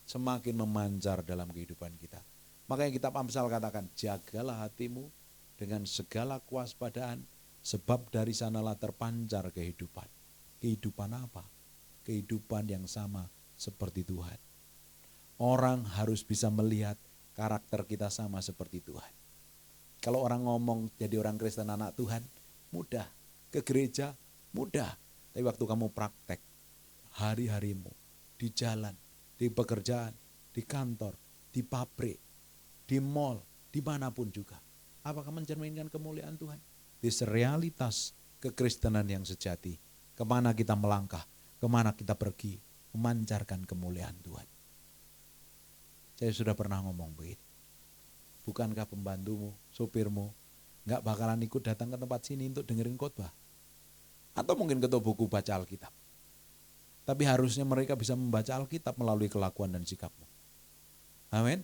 semakin memancar dalam kehidupan kita. Makanya kitab Amsal katakan, jagalah hatimu dengan segala kewaspadaan, sebab dari sanalah terpancar kehidupan. Kehidupan apa? Kehidupan yang sama seperti Tuhan. Orang harus bisa melihat karakter kita sama seperti Tuhan. Kalau orang ngomong jadi orang Kristen anak Tuhan, mudah. Ke gereja, mudah. Tapi waktu kamu praktek, hari-harimu, di jalan, di pekerjaan, di kantor, di pabrik, di mall, dimanapun juga. Apakah mencerminkan kemuliaan Tuhan? This realitas kekristenan yang sejati. Kemana kita melangkah, kemana kita pergi, memancarkan kemuliaan Tuhan. Saya sudah pernah ngomong begitu. Bukankah pembantumu, sopirmu, gak bakalan ikut datang ke tempat sini untuk dengerin khotbah? Atau mungkin ketua buku baca Alkitab. Tapi harusnya mereka bisa membaca Alkitab melalui kelakuan dan sikapmu. Amin.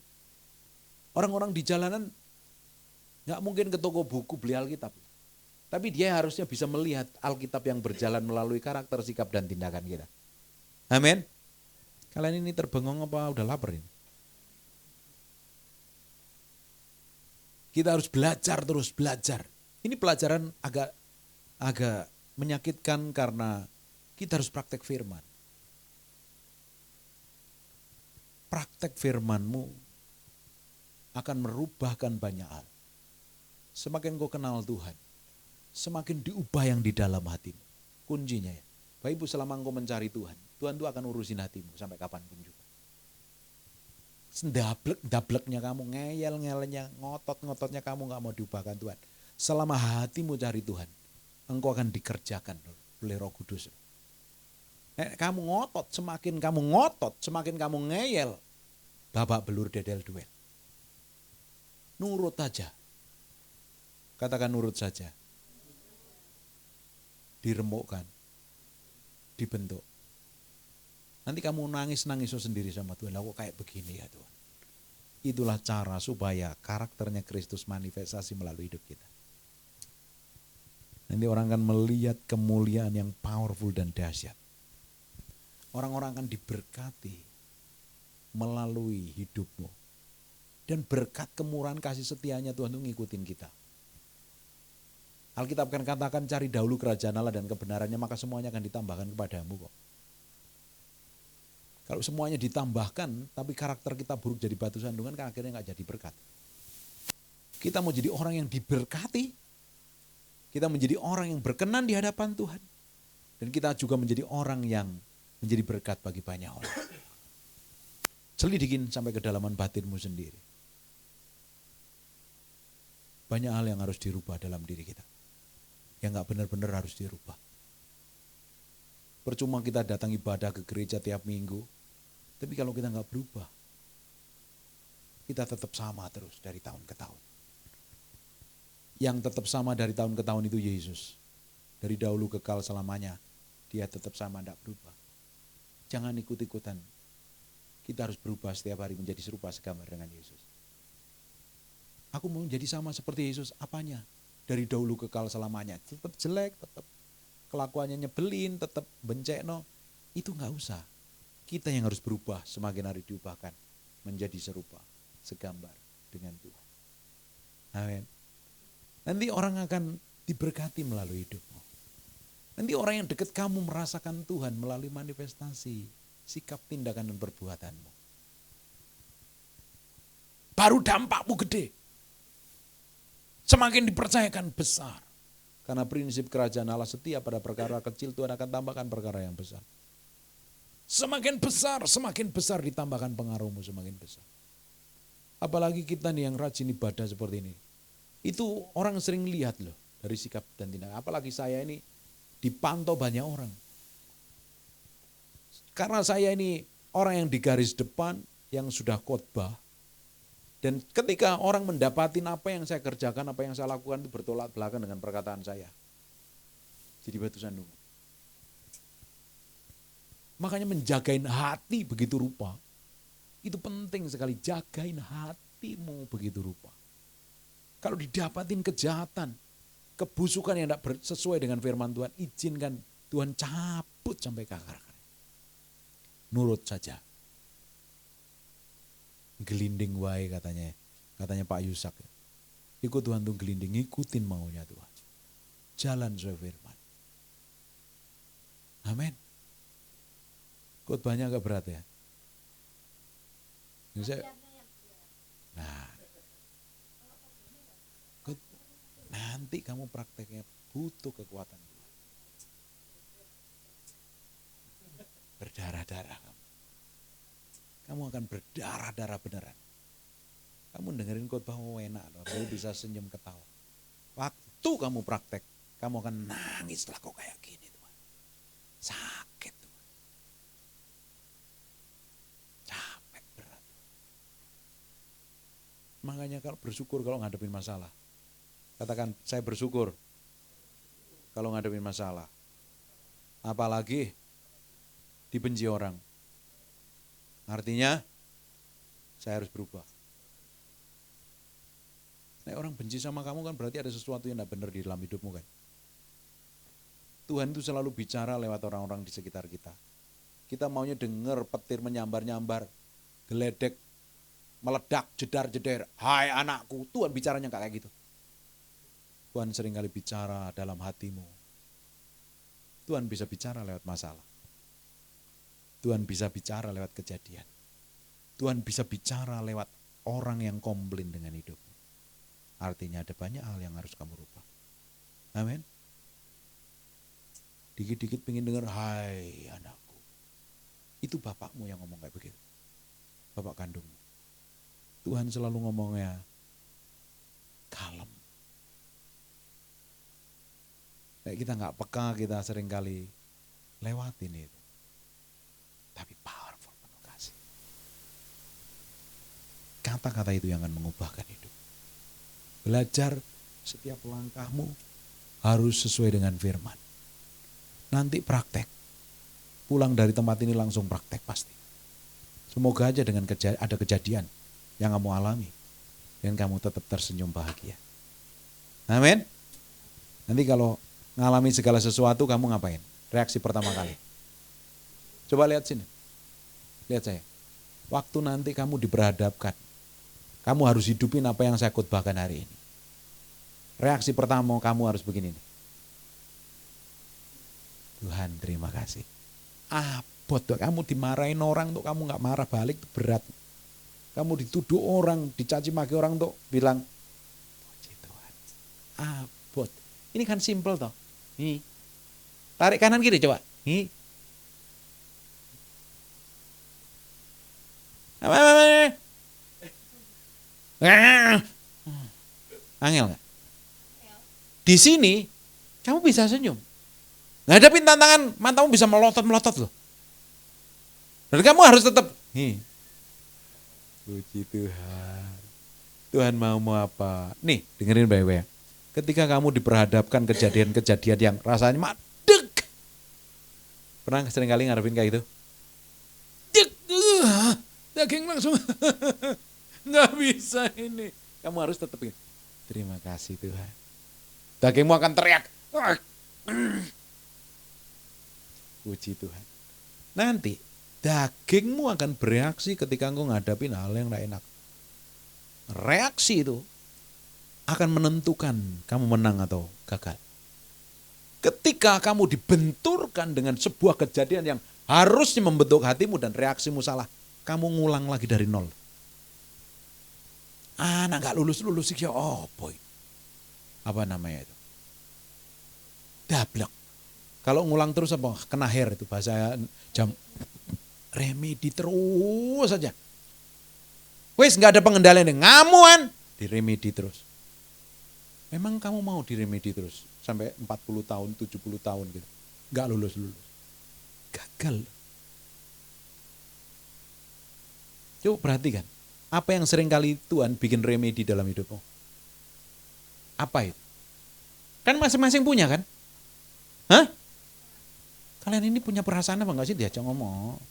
Orang-orang di jalanan gak mungkin ke toko buku beli Alkitab. Tapi dia harusnya bisa melihat Alkitab yang berjalan melalui karakter, sikap, dan tindakan kita. Amin. Kalian ini terbengong apa udah lapar ini? Kita harus belajar terus, belajar. Ini pelajaran agak menyakitkan karena kita harus praktek firman. Praktek firmanmu akan merubahkan banyak hal. Semakin kau kenal Tuhan, semakin diubah yang di dalam hatimu. Kuncinya ya, Bapak Ibu, selama engkau mencari Tuhan, Tuhan itu akan urusin hatimu sampai kapanpun juga. Dableknya kamu, ngeyel-ngeyelnya, ngotot-ngototnya kamu gak mau diubahkan Tuhan. Selama hatimu cari Tuhan, engkau akan dikerjakan oleh Roh Kudus. Kamu ngotot, semakin kamu ngeyel, babak belur dedel duel. Nurut aja. Katakan nurut saja. Diremukkan. Dibentuk. Nanti kamu nangis-nangis sendiri sama Tuhan. Lah kok kayak begini ya Tuhan. Itulah cara supaya karakternya Kristus manifestasi melalui hidup kita. Nanti orang akan melihat kemuliaan yang powerful dan dahsyat. Orang-orang akan diberkati melalui hidupmu. Dan berkat kemurahan kasih setianya Tuhan itu ngikutin kita. Alkitab kan katakan cari dahulu kerajaan Allah dan kebenarannya, maka semuanya akan ditambahkan kepadamu kok. Kalau semuanya ditambahkan tapi karakter kita buruk jadi batu sandungan, kan akhirnya gak jadi berkat. Kita mau jadi orang yang diberkati. Kita menjadi orang yang berkenan di hadapan Tuhan. Dan kita juga menjadi orang yang menjadi berkat bagi banyak orang. Selidikin sampai kedalaman batinmu sendiri. Banyak hal yang harus dirubah dalam diri kita. Yang gak benar-benar harus dirubah. Percuma kita datang ibadah ke gereja tiap minggu. Tapi kalau kita gak berubah, kita tetap sama terus dari tahun ke tahun. Yang tetap sama dari tahun ke tahun itu Yesus. Dari dahulu kekal selamanya, dia tetap sama, tidak berubah. Jangan ikut-ikutan. Kita harus berubah setiap hari menjadi serupa segambar dengan Yesus. Aku mau jadi sama seperti Yesus, apanya? Dari dahulu kekal selamanya. Tetap jelek, tetap kelakuannya nyebelin, tetap bencekno. Itu gak usah. Kita yang harus berubah semakin hari diubahkan. Menjadi serupa, segambar dengan Tuhan. Amin. Nanti orang akan diberkati melalui hidupmu. Nanti orang yang dekat kamu merasakan Tuhan melalui manifestasi, sikap, tindakan, dan perbuatanmu. Baru dampakmu gede. Semakin dipercayakan besar. Karena prinsip kerajaan Allah setia pada perkara kecil, Tuhan akan tambahkan perkara yang besar. Semakin besar ditambahkan pengaruhmu semakin besar. Apalagi kita nih yang rajin ibadah seperti ini. Itu orang sering lihat loh dari sikap dan tindakan. Apalagi saya ini dipantau banyak orang. Karena saya ini orang yang di garis depan, yang sudah khotbah. Dan ketika orang mendapatin apa yang saya kerjakan, apa yang saya lakukan itu bertolak belakang dengan perkataan saya. Jadi batu sandungan. Makanya menjagain hati begitu rupa. Itu penting sekali, jagain hatimu begitu rupa. Kalau didapatin kejahatan, kebusukan yang tidak sesuai dengan firman Tuhan, izinkan Tuhan cabut sampai ke akar-akar. Nurut saja. Gelinding wae katanya Pak Yusak. Ikut Tuhan tuh gelinding, ikutin maunya Tuhan. Jalan sesuai firman. Amin. Khotbahnya agak berat ya. Nah, nanti kamu prakteknya butuh kekuatan Tuhan. Berdarah-darah kamu. Kamu akan berdarah-darah beneran. Kamu dengerin khotbah enak loh, baru bisa senyum ketawa. Waktu kamu praktek, kamu akan nangis lah kok kayak gini Tuhan. Sakit Tuhan. Capek berat. Makanya kalau bersyukur kalau ngadepin masalah. Katakan saya bersyukur kalau ngadepin masalah. Apalagi dibenci orang. Artinya saya harus berubah. Nah, orang benci sama kamu kan berarti ada sesuatu yang tidak benar di dalam hidupmu kan. Tuhan itu selalu bicara lewat orang-orang di sekitar kita. Kita maunya dengar petir menyambar-nyambar, geledek, meledak, jedar-jeder. Hai anakku, Tuhan bicaranya nggak kayak gitu. Tuhan seringkali bicara dalam hatimu. Tuhan bisa bicara lewat masalah. Tuhan bisa bicara lewat kejadian. Tuhan bisa bicara lewat orang yang komplain dengan hidupmu. Artinya ada banyak hal yang harus kamu rubah. Amin. Dikit-dikit pengen dengar, hai anakku. Itu bapakmu yang ngomong kayak begitu. Bapak kandungmu. Tuhan selalu ngomongnya kalem. Kayak kita gak peka, kita seringkali lewatin itu. Tapi powerful penuh kasih. Kata-kata itu yang akan mengubahkan hidup. Belajar setiap langkahmu harus sesuai dengan firman. Nanti praktek. Pulang dari tempat ini langsung praktek pasti. Semoga aja dengan ada kejadian yang kamu alami. Dan kamu tetap tersenyum bahagia. Amin. Nanti kalau ngalami segala sesuatu kamu ngapain? Reaksi pertama kali. Coba lihat sini. Lihat saya. Waktu nanti kamu diperhadapkan. Kamu harus hidupin apa yang saya khotbahkan hari ini. Reaksi pertama kamu harus begini nih. Tuhan terima kasih. Abot tuh, kamu dimarahin orang tuh kamu gak marah balik tuh berat. Kamu dituduh orang, dicaci maki orang tuh bilang, puji Tuhan. Abot. Ini kan simple toh. Nih. Tarik kanan kiri coba. Nih. Angel gak? Di sini kamu bisa senyum. Ngadepin tantangan matamu bisa melotot-melotot loh. Dan kamu harus tetap puji Tuhan. Tuhan mau apa? Nih dengerin baik-baik. Ketika kamu diperhadapkan kejadian-kejadian yang rasanya madeg. Pernah seringkali ngadepin kayak gitu? Daging langsung nggak bisa ini. Kamu harus tetap ini. Terima kasih Tuhan. Dagingmu akan teriak. Puji Tuhan. Nanti dagingmu akan bereaksi ketika engkau ngadapin hal yang tidak enak. Reaksi itu akan menentukan kamu menang atau gagal. Ketika kamu dibenturkan dengan sebuah kejadian yang harusnya membentuk hatimu dan reaksimu salah, kamu ngulang lagi dari nol. Anak gak lulus-lulus sih, oh boy. Apa namanya itu? Dablek. Kalau ngulang terus apa? Kena hair itu bahasa jam. Remedi terus saja. Wes gak ada pengendalian, ngamuan. Diremedi terus. Memang kamu mau diremedi terus? Sampai 40 tahun, 70 tahun gitu. Gak lulus-lulus. Gagal. Coba perhatikan. Apa yang seringkali Tuhan bikin remedi dalam hidupmu? Apa itu? Kan masing-masing punya kan? Hah? Kalian ini punya perasaan apa enggak sih diajak ngomong?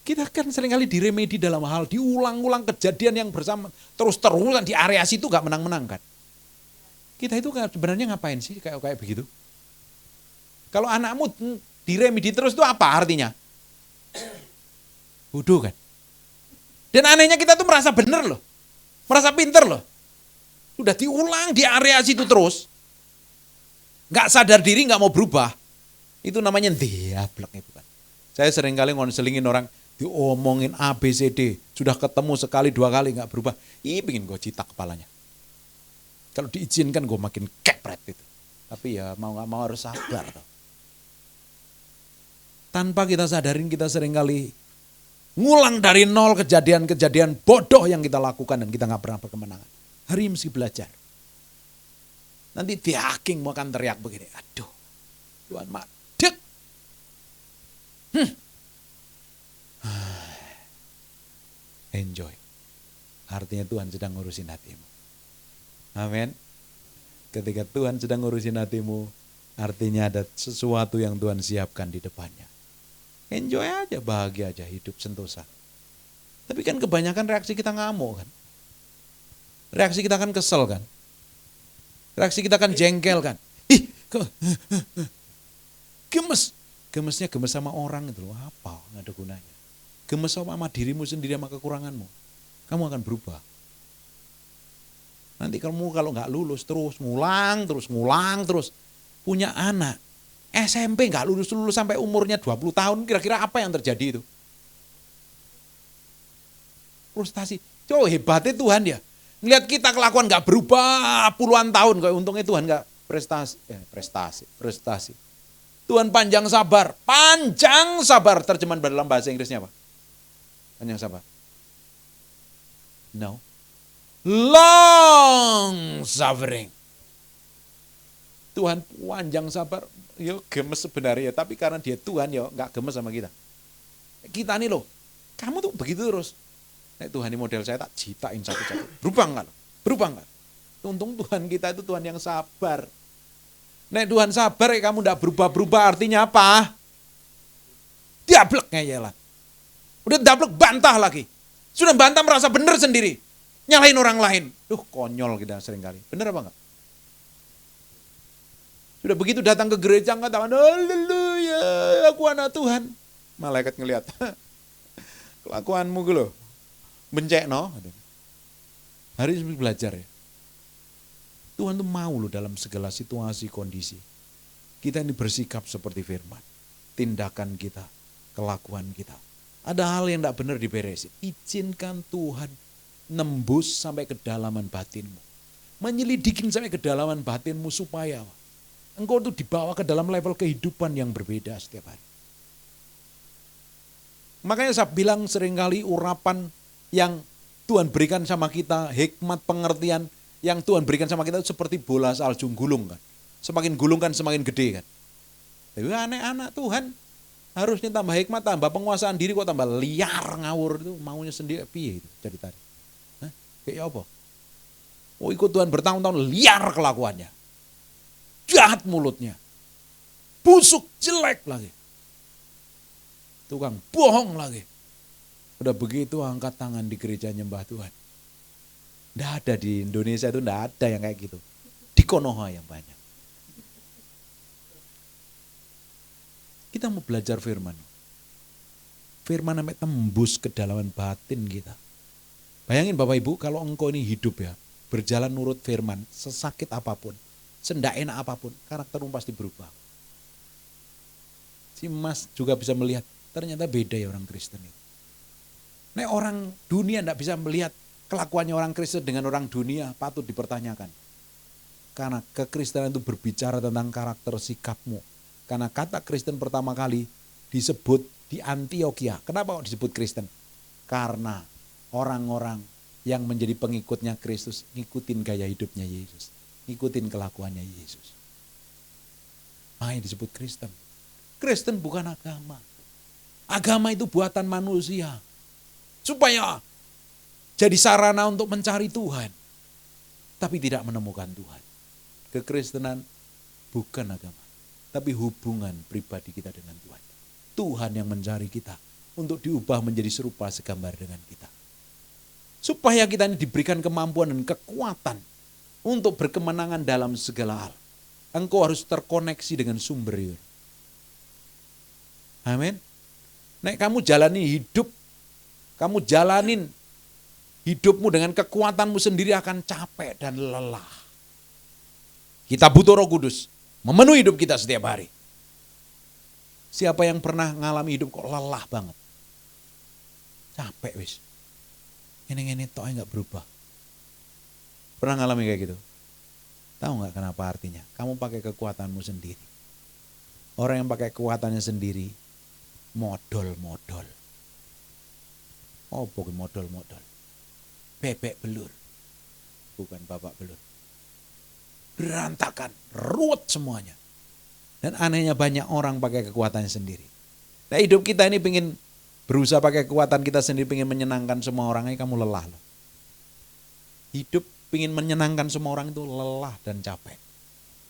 Kita kan seringkali diremedi dalam hal diulang-ulang kejadian yang bersama terus-terusan di area situ gak menang-menang kan? Kita itu sebenarnya ngapain sih kayak begitu? Kalau anakmu diremedi terus itu apa artinya? Bodoh kan? Dan anehnya kita tuh merasa bener loh. Merasa pinter loh. Sudah diulang di area situ terus. Gak sadar diri, gak mau berubah. Itu namanya diablek itu kan. Saya sering kali ngonselingin orang, diomongin A, B, C, D. Sudah ketemu sekali, 2 kali gak berubah. Ih, pengen gue citak kepalanya. Kalau diizinkan gue makin kepret itu. Tapi ya mau gak mau harus sabar. Tanpa kita sadarin kita seringkali ngulang dari nol kejadian-kejadian bodoh yang kita lakukan dan kita gak pernah berkemenangan. Hari ini mesti belajar. Nanti diaking mau akan teriak begini. Aduh, Tuhan madek. Enjoy. Artinya Tuhan sedang ngurusin hatimu. Amin. Ketika Tuhan sedang ngurusin hatimu, artinya ada sesuatu yang Tuhan siapkan di depannya. Enjoy aja, bahagia aja, hidup sentosa. Tapi kan kebanyakan reaksi kita ngamuk kan. Reaksi kita kan kesel kan. Reaksi kita kan jengkel kan. Gemes. Gemesnya gemes sama orang itu loh, apa? Nggak ada gunanya. Gemes sama dirimu sendiri, sama kekuranganmu. Kamu akan berubah. Nanti kamu kalau nggak lulus terus ngulang terus. Punya anak. SMP nggak lulus sampai umurnya 20 tahun, kira-kira apa yang terjadi itu? Frustasi. Coba hebatnya Tuhan ya. Ngelihat kita kelakuan nggak berubah puluhan tahun, kok untungnya Tuhan nggak prestasi. Tuhan panjang sabar. Terjemahan dalam bahasa Inggrisnya apa? Panjang sabar. No. Long suffering. Tuhan panjang sabar. Yo gemes sebenarnya, tapi karena dia Tuhan yo nggak gemes sama kita. Kita nih loh, kamu tuh begitu terus. Nek Tuhan ini model saya tak jitain satu-satu. Berubah nggak? Untung Tuhan kita itu Tuhan yang sabar. Nek Tuhan sabar, kamu nggak berubah artinya apa? Diablek ngeyelan. Udah dablek bantah lagi. Sudah bantah merasa benar sendiri. Nyalahin orang lain. Konyol kita seringkali. Bener apa enggak? Sudah begitu datang ke gereja katakan, haleluya, aku anak Tuhan. Malaikat ngelihat, kelakuanmu gitu loh. Bencek no. Hari ini belajar ya. Tuhan tuh mau loh dalam segala situasi, kondisi. Kita ini bersikap seperti firman. Tindakan kita, kelakuan kita. Ada hal yang tidak benar diberesin. Izinkan Tuhan nembus sampai kedalaman batinmu. Menyelidikin sampai kedalaman batinmu supaya engkau tuh dibawa ke dalam level kehidupan yang berbeda setiap hari. Makanya saya bilang seringkali urapan yang Tuhan berikan sama kita, hikmat pengertian yang Tuhan berikan sama kita itu seperti bola salju gulung kan. Semakin gulung kan semakin gede kan. Tapi anak-anak Tuhan harusnya tambah hikmat, tambah penguasaan diri, kok tambah liar ngawur itu maunya sendiri piye itu ceritanya. Kayak apa? Ikut Tuhan bertahun-tahun liar kelakuannya. Jahat mulutnya. Busuk, jelek lagi. Tukang bohong lagi. Udah begitu angkat tangan di gereja nyembah Tuhan. Nggak ada di Indonesia itu, nggak ada yang kayak gitu. Di Konoha yang banyak. Kita mau belajar firman. Firman sampai tembus kedalaman batin kita. Bayangin Bapak Ibu, kalau engkau ini hidup ya, berjalan nurut firman, sesakit apapun, sendak enak apapun, karaktermu pasti berubah. Si Mas juga bisa melihat, ternyata beda ya orang Kristen itu. Nek orang dunia tidak bisa melihat kelakuannya orang Kristen dengan orang dunia, patut dipertanyakan. Karena kekristenan itu berbicara tentang karakter sikapmu. Karena kata Kristen pertama kali disebut di Antioquia. Kenapa kok disebut Kristen? Karena orang-orang yang menjadi pengikutnya Kristus ngikutin gaya hidupnya Yesus, ngikutin kelakuannya Yesus. Makanya disebut Kristen. Kristen bukan agama. Agama itu buatan manusia. Supaya jadi sarana untuk mencari Tuhan. Tapi tidak menemukan Tuhan. Kekristenan bukan agama. Tapi hubungan pribadi kita dengan Tuhan. Tuhan yang mencari kita untuk diubah menjadi serupa segambar dengan kita. Supaya kita ini diberikan kemampuan dan kekuatan untuk berkemenangan dalam segala hal. Engkau harus terkoneksi dengan sumber. Amin. Nek kamu jalani hidup, kamu jalanin hidupmu dengan kekuatanmu sendiri akan capek dan lelah. Kita butuh Roh Kudus memenuhi hidup kita setiap hari. Siapa yang pernah ngalami hidup kok lelah banget? Capek wis. Ini tok enggak berubah. Pernah ngalami kayak gitu? Tahu enggak kenapa artinya? Kamu pakai kekuatanmu sendiri. Orang yang pakai kekuatannya sendiri, Modol-modol. Apa ki modol-modol? Bebek belur. Bukan babak belur. Berantakan, ruwet semuanya. Dan anehnya banyak orang pakai kekuatannya sendiri. Nah hidup kita ini pengen berusaha pakai kekuatan kita sendiri, pengen menyenangkan semua orang, kamu lelah loh. Hidup pengen menyenangkan semua orang itu lelah dan capek.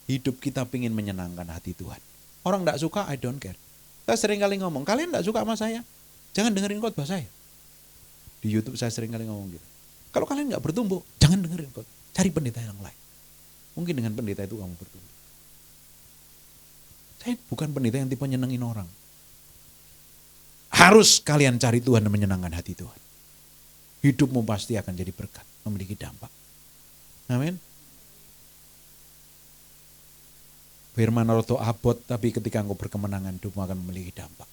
Hidup kita pengen menyenangkan hati Tuhan. Orang tidak suka, I don't care. Saya sering kali ngomong, kalian tidak suka sama saya, jangan dengerin khotbah saya. Di YouTube saya sering kali ngomong gitu. Kalau kalian nggak bertumbuh, jangan dengerin khotbah. Cari pendeta yang lain. Mungkin dengan pendeta itu kamu bertumbuh. Saya bukan pendeta yang tipe nyenengin orang. Harus kalian cari Tuhan dan menyenangkan hati Tuhan. Hidupmu pasti akan jadi berkat, memiliki dampak. Amin. Firman roto abot, tapi ketika engkau berkemenangan, hidupmu akan memiliki dampak.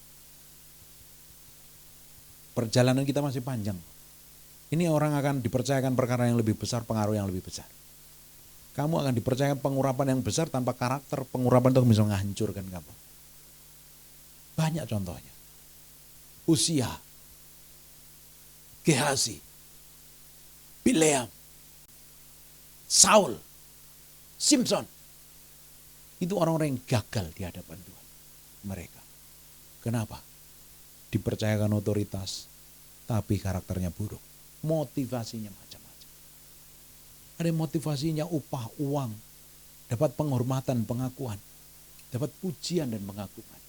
Perjalanan kita masih panjang. Ini orang akan dipercayakan perkara yang lebih besar, pengaruh yang lebih besar. Kamu akan dipercayakan pengurapan yang besar tanpa karakter, pengurapan itu bisa menghancurkan kamu. Banyak contohnya. Usia, Gehazi, Bileam, Saul, Simpson. Itu orang-orang yang gagal di hadapan Tuhan. Mereka. Kenapa? Dipercayakan otoritas, tapi karakternya buruk. Motivasinya macam-macam. Ada motivasinya upah, uang, dapat penghormatan, pengakuan, dapat pujian dan pengakuan.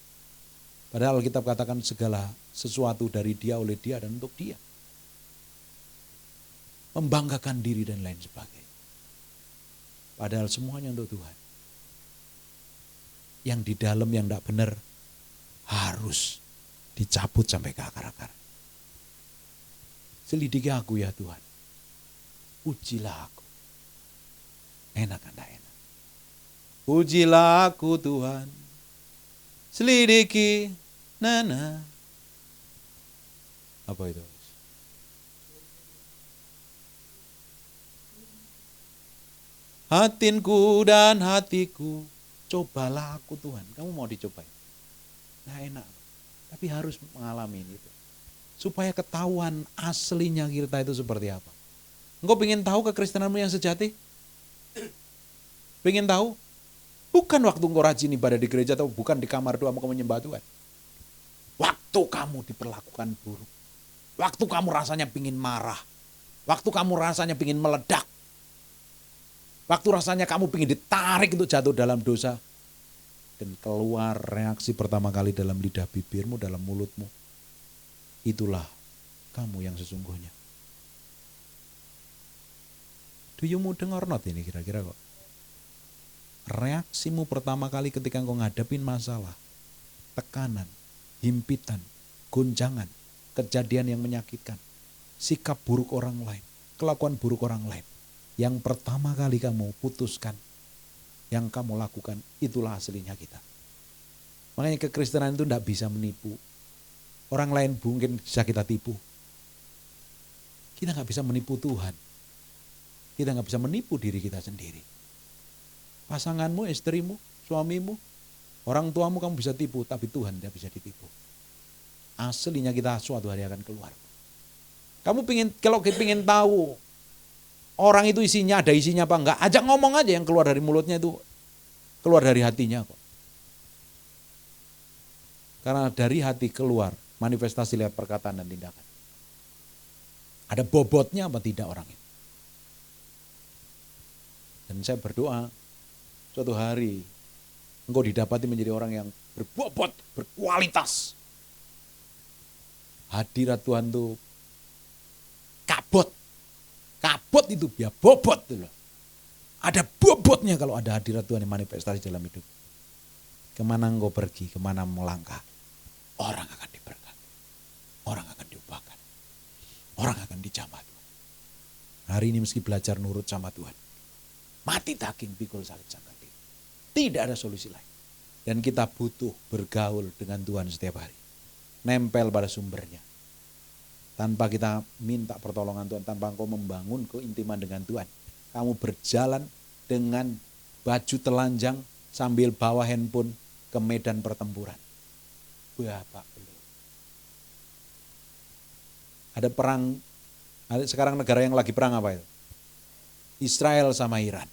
Padahal Alkitab katakan segala sesuatu dari dia, oleh dia, dan untuk dia. Membanggakan diri dan lain sebagainya. Padahal semuanya untuk Tuhan. Yang di dalam yang tidak benar harus dicabut sampai ke akar-akar. Selidiki aku ya Tuhan. Ujilah aku. Enak kan tak enak. Ujilah aku Tuhan. Selidiki. Nana. Apa itu? Hatinku dan hatiku. Cobalah aku Tuhan. Kamu mau dicobain? Nah enak. Tapi harus mengalami itu. Supaya ketahuan aslinya kita itu seperti apa. Engkau pengen tahu kekristenanmu yang sejati? Pengen tahu? Bukan waktu engkau rajin ibadah di gereja atau bukan di kamar doa kamu menyembah Tuhan. Waktu kamu diperlakukan buruk. Waktu kamu rasanya pingin marah. Waktu kamu rasanya pingin meledak. Waktu rasanya kamu pingin ditarik untuk jatuh dalam dosa. Dan keluar reaksi pertama kali dalam lidah bibirmu, dalam mulutmu. Itulah kamu yang sesungguhnya. Do you mudeng or not ini kira-kira kok? Reaksimu pertama kali ketika engkau ngadepin masalah, tekanan, himpitan, gonjangan, kejadian yang menyakitkan, sikap buruk orang lain, kelakuan buruk orang lain. Yang pertama kali kamu putuskan, yang kamu lakukan, itulah aslinya kita. Makanya kekristenan itu tidak bisa menipu. Orang lain mungkin bisa kita tipu. Kita nggak bisa menipu Tuhan. Kita nggak bisa menipu diri kita sendiri. Pasanganmu, istrimu, suamimu, orang tuamu kamu bisa tipu, tapi Tuhan tidak bisa ditipu. Aslinya kita suatu hari akan keluar. Kamu kalau pengen tahu orang itu ada isinya apa enggak, ajak ngomong aja, yang keluar dari mulutnya itu keluar dari hatinya kok. Karena dari hati keluar manifestasi lewat perkataan dan tindakan. Ada bobotnya apa tidak orang itu. Dan saya berdoa suatu hari engkau didapati menjadi orang yang berbobot, berkualitas. Hadirat Tuhan itu kabot. Kabot itu biar bobot itu loh. Ada bobotnya kalau ada hadirat Tuhan yang manifestasi dalam hidup. Kemana engkau pergi, kemana melangkah, orang akan diberkati. Orang akan diubahkan. Orang akan dijamah Tuhan. Hari ini meski belajar nurut sama Tuhan. Mati daging, pikul salib sangkal. Tidak ada solusi lain. Dan kita butuh bergaul dengan Tuhan setiap hari. Nempel pada sumbernya. Tanpa kita minta pertolongan Tuhan, tanpa engkau membangun keintiman dengan Tuhan. Kamu berjalan dengan baju telanjang sambil bawa handphone ke medan pertempuran. Bapak belum. Ada perang, sekarang negara yang lagi perang apa itu? Israel sama Iran.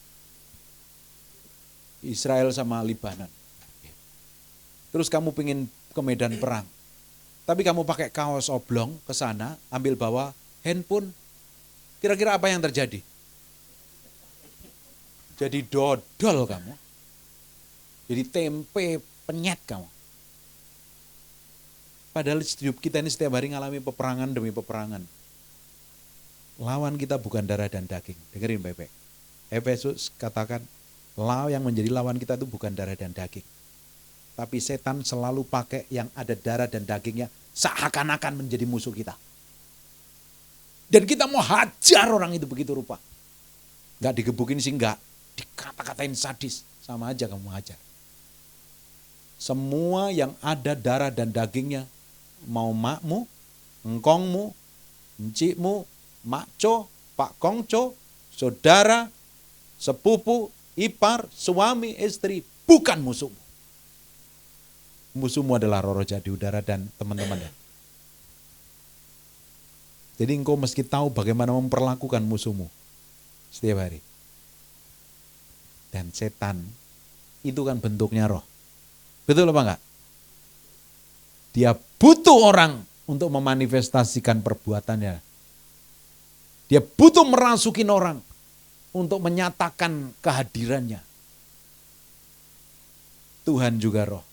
Israel sama Libanon. Terus kamu pengen ke medan perang. Tapi kamu pakai kaos oblong ke sana, ambil bawa handphone. Kira-kira apa yang terjadi? Jadi dodol kamu. Jadi tempe penyet kamu. Padahal hidup kita ini setiap hari ngalami peperangan demi peperangan. Lawan kita bukan darah dan daging. Dengerin baik-baik. Efesus katakan, yang menjadi lawan kita itu bukan darah dan daging. Tapi setan selalu pakai yang ada darah dan dagingnya seakan-akan menjadi musuh kita. Dan kita mau hajar orang itu begitu rupa. Enggak digebukin sih enggak. Dikata-katain sadis. Sama aja kamu hajar. Semua yang ada darah dan dagingnya, mau makmu, engkongmu, encikmu, makco, pak kongco, saudara, sepupu, ipar, suami, istri, bukan musuhmu. Musuhmu adalah roh jahat di udara dan teman-temannya. Jadi engkau meski tahu bagaimana memperlakukan musuhmu setiap hari. Dan setan itu kan bentuknya roh. Betul apa enggak? Dia butuh orang untuk memanifestasikan perbuatannya. Dia butuh merasukin orang untuk menyatakan kehadirannya. Tuhan juga roh.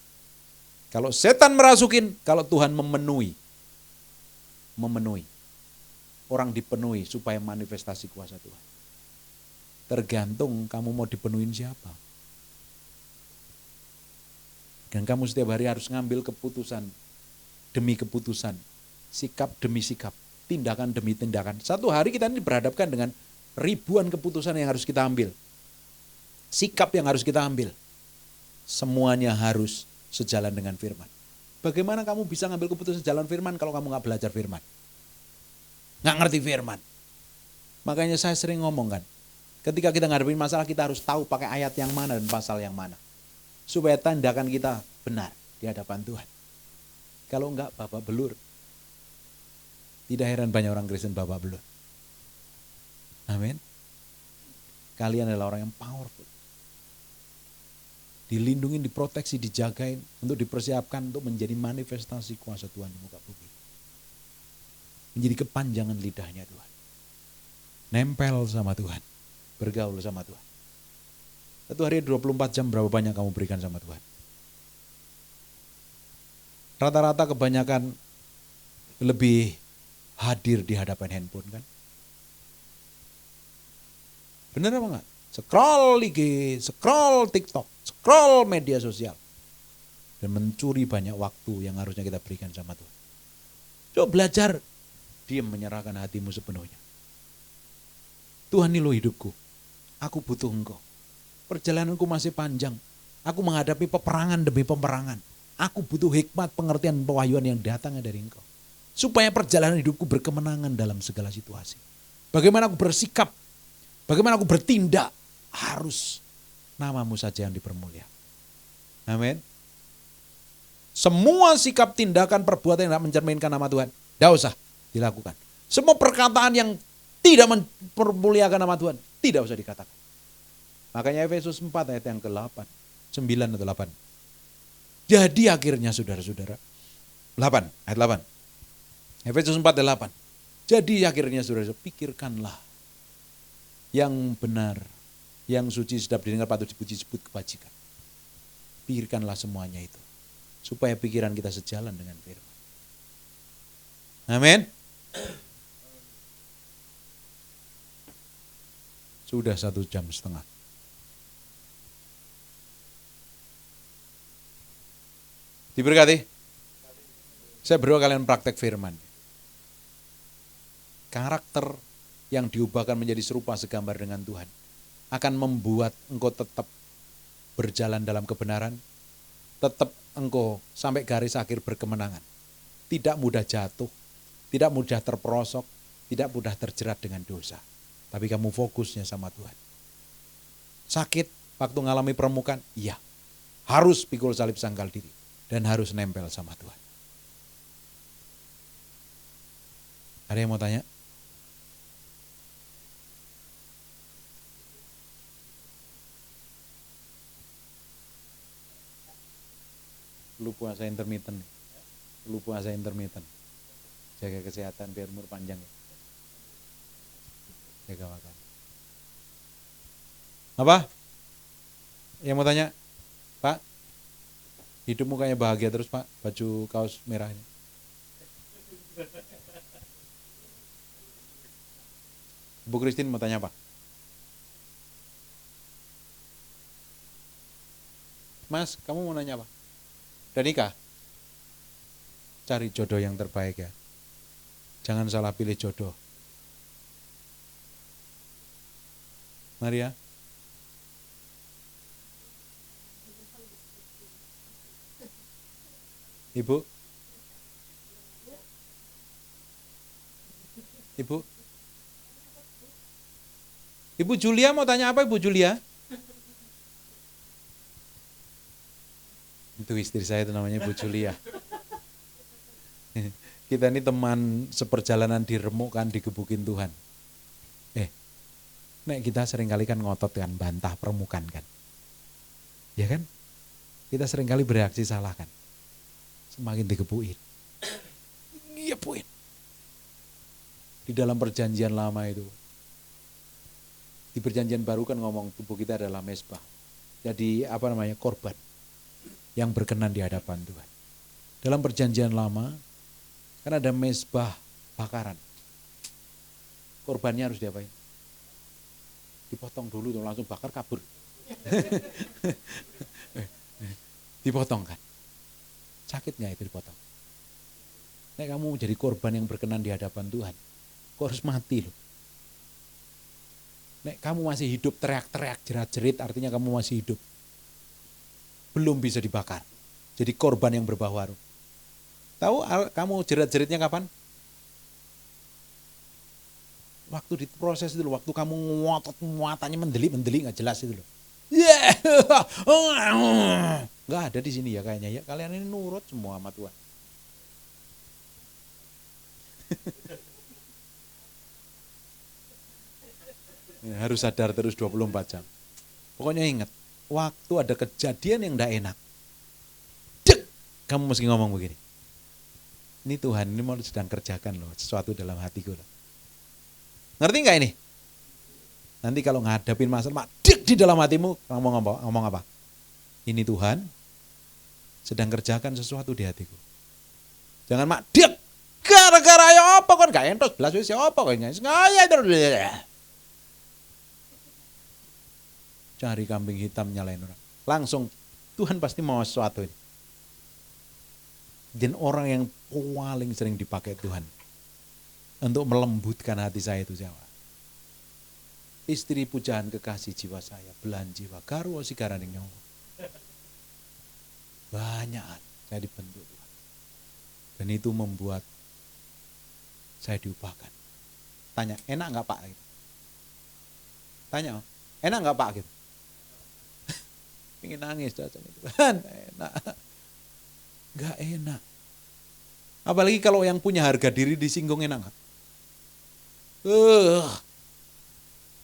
Kalau setan merasukin, kalau Tuhan memenuhi. Orang dipenuhi supaya manifestasi kuasa Tuhan. Tergantung kamu mau dipenuhin siapa. Dan kamu setiap hari harus ngambil keputusan demi keputusan, sikap demi sikap, tindakan demi tindakan. Satu hari kita ini berhadapkan dengan ribuan keputusan yang harus kita ambil. Sikap yang harus kita ambil. Semuanya harus sejalan dengan firman. Bagaimana kamu bisa ngambil keputusan sejalan firman kalau kamu gak belajar firman? Gak ngerti firman. Makanya saya sering ngomong kan, ketika kita ngadepin masalah kita harus tahu pakai ayat yang mana dan pasal yang mana. Supaya tindakan kita benar di hadapan Tuhan. Kalau enggak babak belur. Tidak heran banyak orang Kristen babak belur. Amin. Kalian adalah orang yang powerful. Dilindungi, diproteksi, dijagain untuk dipersiapkan untuk menjadi manifestasi kuasa Tuhan di muka bumi. Menjadi kepanjangan lidahnya Tuhan. Nempel sama Tuhan. Bergaul sama Tuhan. Satu hari 24 jam berapa banyak kamu berikan sama Tuhan? Rata-rata kebanyakan lebih hadir di hadapan handphone kan? Benar apa enggak? Scroll IG, scroll TikTok, scroll media sosial. Dan mencuri banyak waktu yang harusnya kita berikan sama Tuhan. Coba belajar, diam menyerahkan hatimu sepenuhnya. Tuhan ini loh hidupku, aku butuh Engkau. Perjalananku masih panjang. Aku menghadapi peperangan demi peperangan. Aku butuh hikmat, pengertian, pewahyuan yang datang dari Engkau. Supaya perjalanan hidupku berkemenangan dalam segala situasi. Bagaimana aku bersikap, bagaimana aku bertindak, harus nama-Mu saja yang dipermuliakan. Amin. Semua sikap, tindakan, perbuatan yang tidak mencerminkan nama Tuhan, tidak usah dilakukan. Semua perkataan yang tidak mempermuliakan nama Tuhan, tidak usah dikatakan. Makanya Efesus 4 ayat yang ke-8, 9 atau 8. Jadi akhirnya saudara-saudara, 8, ayat 8. Efesus 4 ayat 8. Jadi akhirnya saudara-saudara, pikirkanlah yang benar, yang suci, sedap didengar, patut dipuji, disebut kebajikan. Pikirkanlah semuanya itu, supaya pikiran kita sejalan dengan firman. Amin. Sudah 1,5 jam. Diberkati. Saya berdoa kalian praktek firman. Karakter yang diubahkan menjadi serupa segambar dengan Tuhan akan membuat engkau tetap berjalan dalam kebenaran, tetap engkau sampai garis akhir berkemenangan. Tidak mudah jatuh, tidak mudah terperosok, tidak mudah terjerat dengan dosa. Tapi kamu fokusnya sama Tuhan. Sakit waktu ngalami permukaan, iya. Harus pikul salib sangkal diri. Dan harus nempel sama Tuhan. Ada yang mau tanya? Lu puasa intermittent. Jaga kesehatan biar umur panjang ya. Jaga makan. Apa? Yang mau tanya? Pak? Hidupmu kayaknya bahagia terus Pak, baju kaos merah ini. Bu Christine mau tanya apa? Mas, kamu mau nanya apa? Udah nikah? Cari jodoh yang terbaik ya. Jangan salah pilih jodoh. Maria? Ibu? Ibu? Ibu Julia mau tanya apa Ibu Julia? Itu istri saya itu namanya Ibu Julia. Kita ini teman seperjalanan diremukkan, digebukin Tuhan. Nek kita seringkali kan ngotot kan, bantah permukaan kan. Ya kan? Kita seringkali bereaksi salah kan. Semakin digebukin. Iya puin. Di dalam perjanjian lama itu. Di perjanjian baru kan ngomong tubuh kita adalah mezbah. Jadi korban yang berkenan di hadapan Tuhan. Dalam perjanjian lama kan ada mezbah bakaran. Korbannya harus diapain? Dipotong dulu tuh langsung bakar kabur. Dipotong kan. Sakit nggak itu dipotong? Nek kamu jadi korban yang berkenan di hadapan Tuhan, kok harus mati loh. Nek kamu masih hidup teriak-teriak jerat-jerit artinya kamu masih hidup. Belum bisa dibakar. Jadi korban yang berbau harum. Tahu kamu jerat-jeritnya kapan? Waktu diproses itu loh, waktu kamu ngotot muatannya mendeli nggak jelas itu loh. Nggak ada di sini ya kayaknya ya. Kalian ini nurut semua sama Tuhan. Harus sadar terus 24 jam. Pokoknya ingat, waktu ada kejadian yang tidak enak, kamu mesti ngomong begini. Ini Tuhan ini mau sedang kerjakan loh sesuatu dalam hatiku loh. Ngerti nggak ini? Nanti kalau ngadapin masalah, di dalam hatimu ngomong apa? Ini Tuhan sedang kerjakan sesuatu di hatiku. Jangan gara-gara ya apa kan gak entos belas wis ya apa kayaknya. Ngaya terus. Cari kambing hitam nyalain orang. Langsung Tuhan pasti mau sesuatu ini. Dan orang yang paling sering dipakai Tuhan untuk melembutkan hati saya itu siapa? Istri pujaan kekasih jiwa saya, belan jiwa, garwa sigaraning nyawa. Banyak saya dibentuk Tuhan. Dan itu membuat saya diubahkan. Tanya, enak nggak Pak? Tanya, enak nggak Pak? Gitu. Pengen nangis rasanya Tuhan, enak. Nggak enak. Apalagi kalau yang punya harga diri disinggung, enak nggak?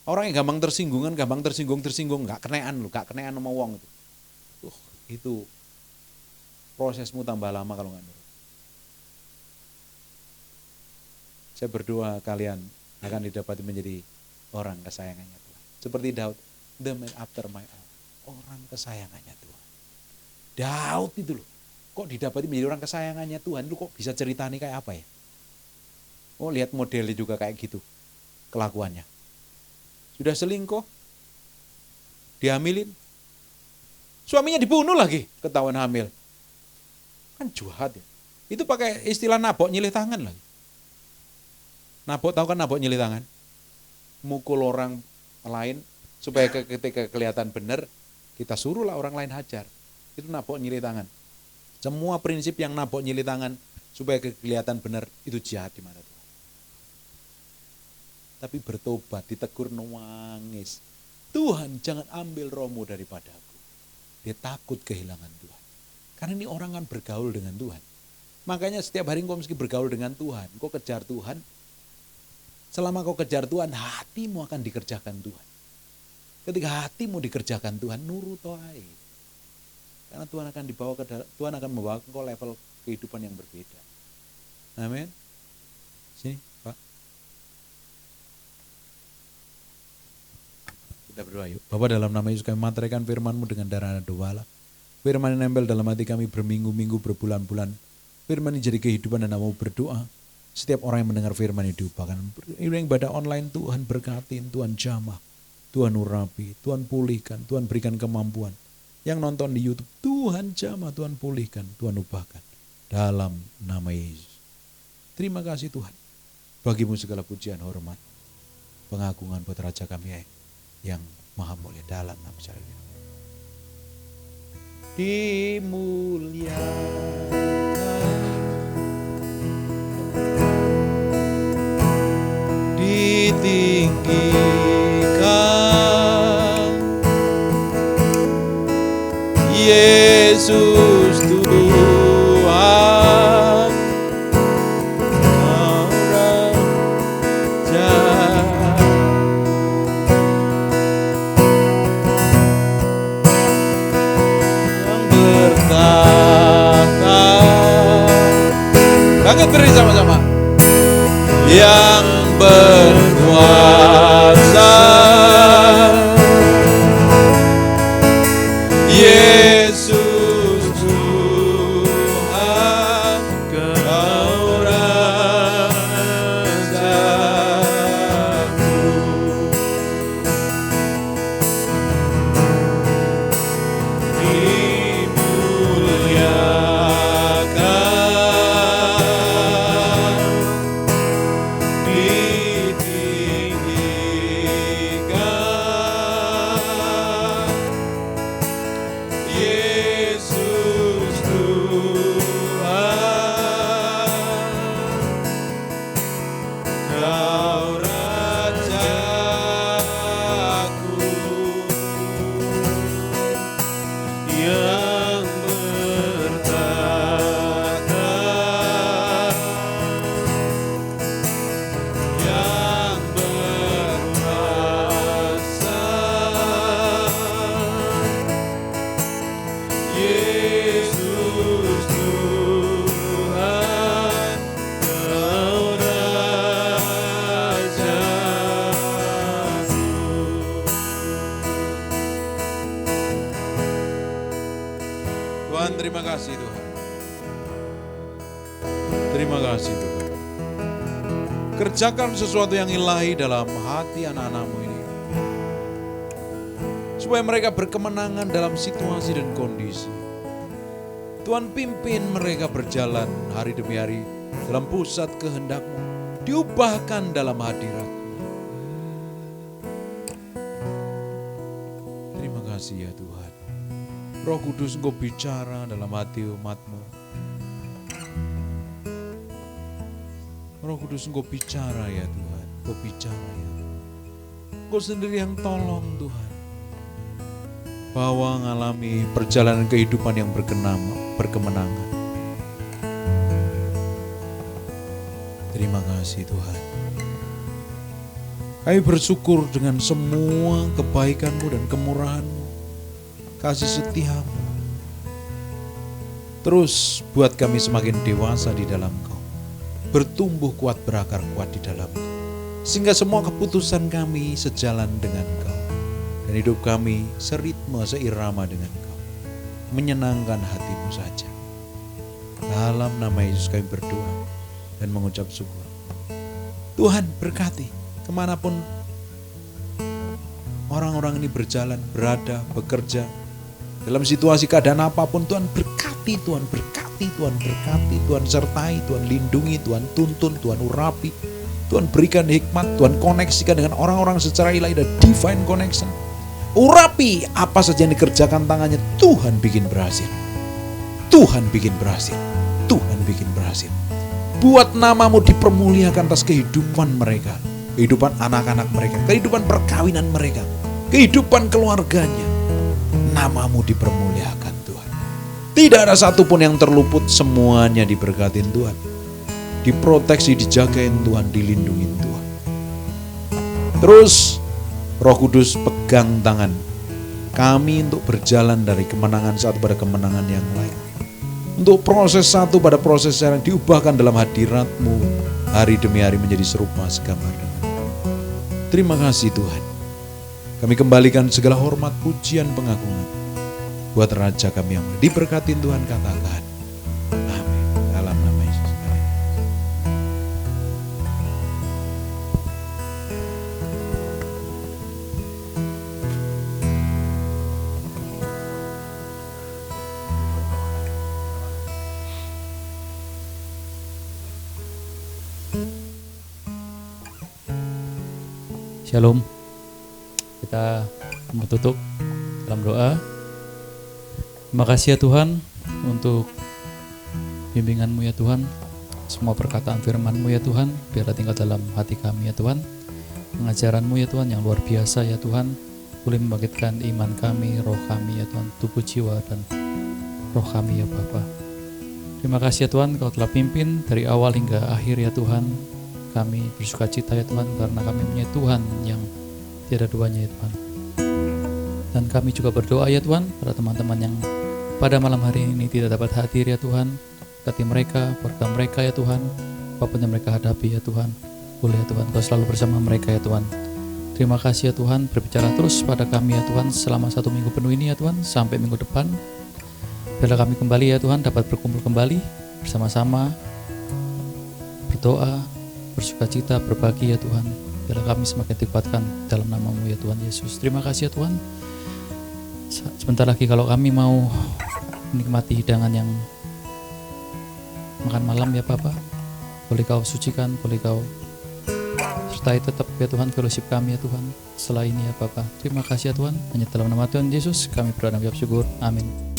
Orang yang gampang tersinggung, nggak kenaan lu, nggak kenaan sama wong itu. Itu prosesmu tambah lama kalau nggak nurut. Saya berdoa kalian akan didapati menjadi orang kesayangannya Tuhan. Seperti Daud, the man after my own, orang kesayangannya Tuhan. Daud itu loh, kok didapati menjadi orang kesayangannya Tuhan, lu kok bisa ceritanya kayak apa ya? Oh lihat modelnya juga kayak gitu, kelakuannya. Sudah selingkuh, dihamilin, suaminya dibunuh lagi, ketahuan hamil. Kan jahat ya. Itu pakai istilah nabok nyilih tangan lagi. Nabok, tahu kan nabok nyilih tangan? Mukul orang lain supaya ketika kelihatan benar, kita suruhlah orang lain hajar. Itu nabok nyilih tangan. Semua prinsip yang nabok nyilih tangan supaya kelihatan benar itu jahat di mana Tuhan. Tapi bertobat, ditegur nangis. Tuhan jangan ambil rohmu daripadaku. Dia takut kehilangan Tuhan. Karena ini orang kan bergaul dengan Tuhan. Makanya setiap hari engkau mesti bergaul dengan Tuhan. Engkau kejar Tuhan, Selama kau kejar Tuhan, hatimu akan dikerjakan Tuhan. Ketika hatimu dikerjakan Tuhan, nurut wae. Karena Tuhan akan membawa kau level kehidupan yang berbeda. Amin. Sini, Pak. Kita berdoa yuk. Bapa, dalam nama Yesus kami materaikan firman-Mu dengan darah doa. Firman yang nempel dalam hati kami berminggu-minggu, berbulan-bulan. Firman ini jadi kehidupan dan mau berdoa. Setiap orang yang mendengar firman ini diubahkan. Ini ibadah online, Tuhan berkatin, Tuhan jamah, Tuhan urapi, Tuhan pulihkan, Tuhan berikan kemampuan. Yang nonton di YouTube, Tuhan jamah, Tuhan pulihkan, Tuhan ubahkan. Dalam nama Yesus. Terima kasih Tuhan. Bagimu segala pujian, hormat, pengagungan buat Raja kami yang maha mulia dalam nama Yesus. Dimuliakan, ditinggikan, Yesus Tuhan, Kau Raja. Yang bertahta, kaget beri sama-sama. Yang berkuasa, Yesus Tuhan, Kau Rajaku. Dimuliakan, ditinggikan, Yesus Tuhan, Kau Rajaku. Yang bertahta, yang berkuasa, Yesus Tuhan, Kau Rajaku. Tuhan, terima kasih Tuhan. Terima kasih Tuhan. Kerjakan sesuatu yang ilahi dalam hati anak-anak-Mu ini. Supaya mereka berkemenangan dalam situasi dan kondisi. Tuhan, pimpin mereka berjalan hari demi hari dalam pusat kehendak-Mu. Diubahkan dalam hadirat-Mu. Terima kasih ya Tuhan. Roh Kudus, Engkau bicara dalam hati umat-Mu. Roh Kudus, Engkau bicara ya Tuhan. Engkau bicara ya. Engkau sendiri yang tolong Tuhan. Bahwa mengalami perjalanan kehidupan yang berkemenangan. Terima kasih Tuhan. Kami bersyukur dengan semua kebaikan-Mu dan kemurahan-Mu. Kasih setia-Mu. Terus buat kami semakin dewasa di dalam Kau. Bertumbuh kuat, berakar kuat di dalam Kau. Sehingga semua keputusan kami sejalan dengan Kau. Dan hidup kami seritme, seirama dengan Kau. Menyenangkan hati-Mu saja. Dalam nama Yesus kami berdoa dan mengucap syukur. Tuhan berkati kemanapun orang-orang ini berjalan, berada, bekerja. Dalam situasi keadaan apapun Tuhan berkati, Tuhan berkati, Tuhan berkati, Tuhan sertai, Tuhan lindungi, Tuhan tuntun, Tuhan urapi. Tuhan berikan hikmat, Tuhan koneksikan dengan orang-orang secara ilahi dan divine connection. Urapi apa saja yang dikerjakan tangannya, Tuhan bikin berhasil. Tuhan bikin berhasil. Tuhan bikin berhasil. Buat nama-Mu dipermuliakan atas kehidupan mereka. Kehidupan anak-anak mereka, kehidupan perkawinan mereka, kehidupan keluarganya. Nama-Mu dipermuliakan Tuhan. Tidak ada satupun yang terluput, semuanya diberkatin Tuhan. Diproteksi, dijagain Tuhan, dilindungin Tuhan. Terus Roh Kudus pegang tangan kami untuk berjalan dari kemenangan satu pada kemenangan yang lain. Untuk proses satu pada proses yang diubahkan dalam hadirat-Mu hari demi hari menjadi serupa segambar dengan. Terima kasih Tuhan. Kami kembalikan segala hormat, pujian, pengagungan buat Raja kami yang diberkatin Tuhan, katakan amin dalam nama Yesus. Shalom. Kita mau tutup dalam doa. Terima kasih ya Tuhan untuk bimbingan-Mu ya Tuhan. Semua perkataan firman-Mu ya Tuhan, biarlah tinggal dalam hati kami ya Tuhan. Pengajaran-Mu ya Tuhan yang luar biasa ya Tuhan, boleh membangkitkan iman kami, roh kami ya Tuhan, tubuh, jiwa, dan roh kami ya Bapa. Terima kasih ya Tuhan, Kau telah pimpin dari awal hingga akhir ya Tuhan. Kami bersuka cita ya Tuhan, karena kami punya Tuhan yang tiada duanya ya Tuhan. Dan kami juga berdoa ya Tuhan, pada teman-teman yang pada malam hari ini tidak dapat hadir ya Tuhan, berkati mereka, keluarga mereka ya Tuhan, apapun yang mereka hadapi ya Tuhan, boleh ya Tuhan, Kau selalu bersama mereka ya Tuhan. Terima kasih ya Tuhan, berbicara terus pada kami ya Tuhan, selama 1 minggu penuh ini ya Tuhan, sampai minggu depan. Biarlah kami kembali ya Tuhan, dapat berkumpul kembali bersama-sama, berdoa, bersukacita, berbagi ya Tuhan. Biarlah kami semakin dikuatkan dalam nama-Mu ya Tuhan Yesus. Terima kasih ya Tuhan. Sebentar lagi kalau kami mau menikmati hidangan yang makan malam ya Bapa, boleh Kau sucikan, boleh Kau sertai tetap ya Tuhan fellowship kami ya Tuhan setelah ini ya Bapa. Terima kasih ya Tuhan. Hanya dalam nama Tuhan Yesus kami berdoa dan mengucap syukur. Amin.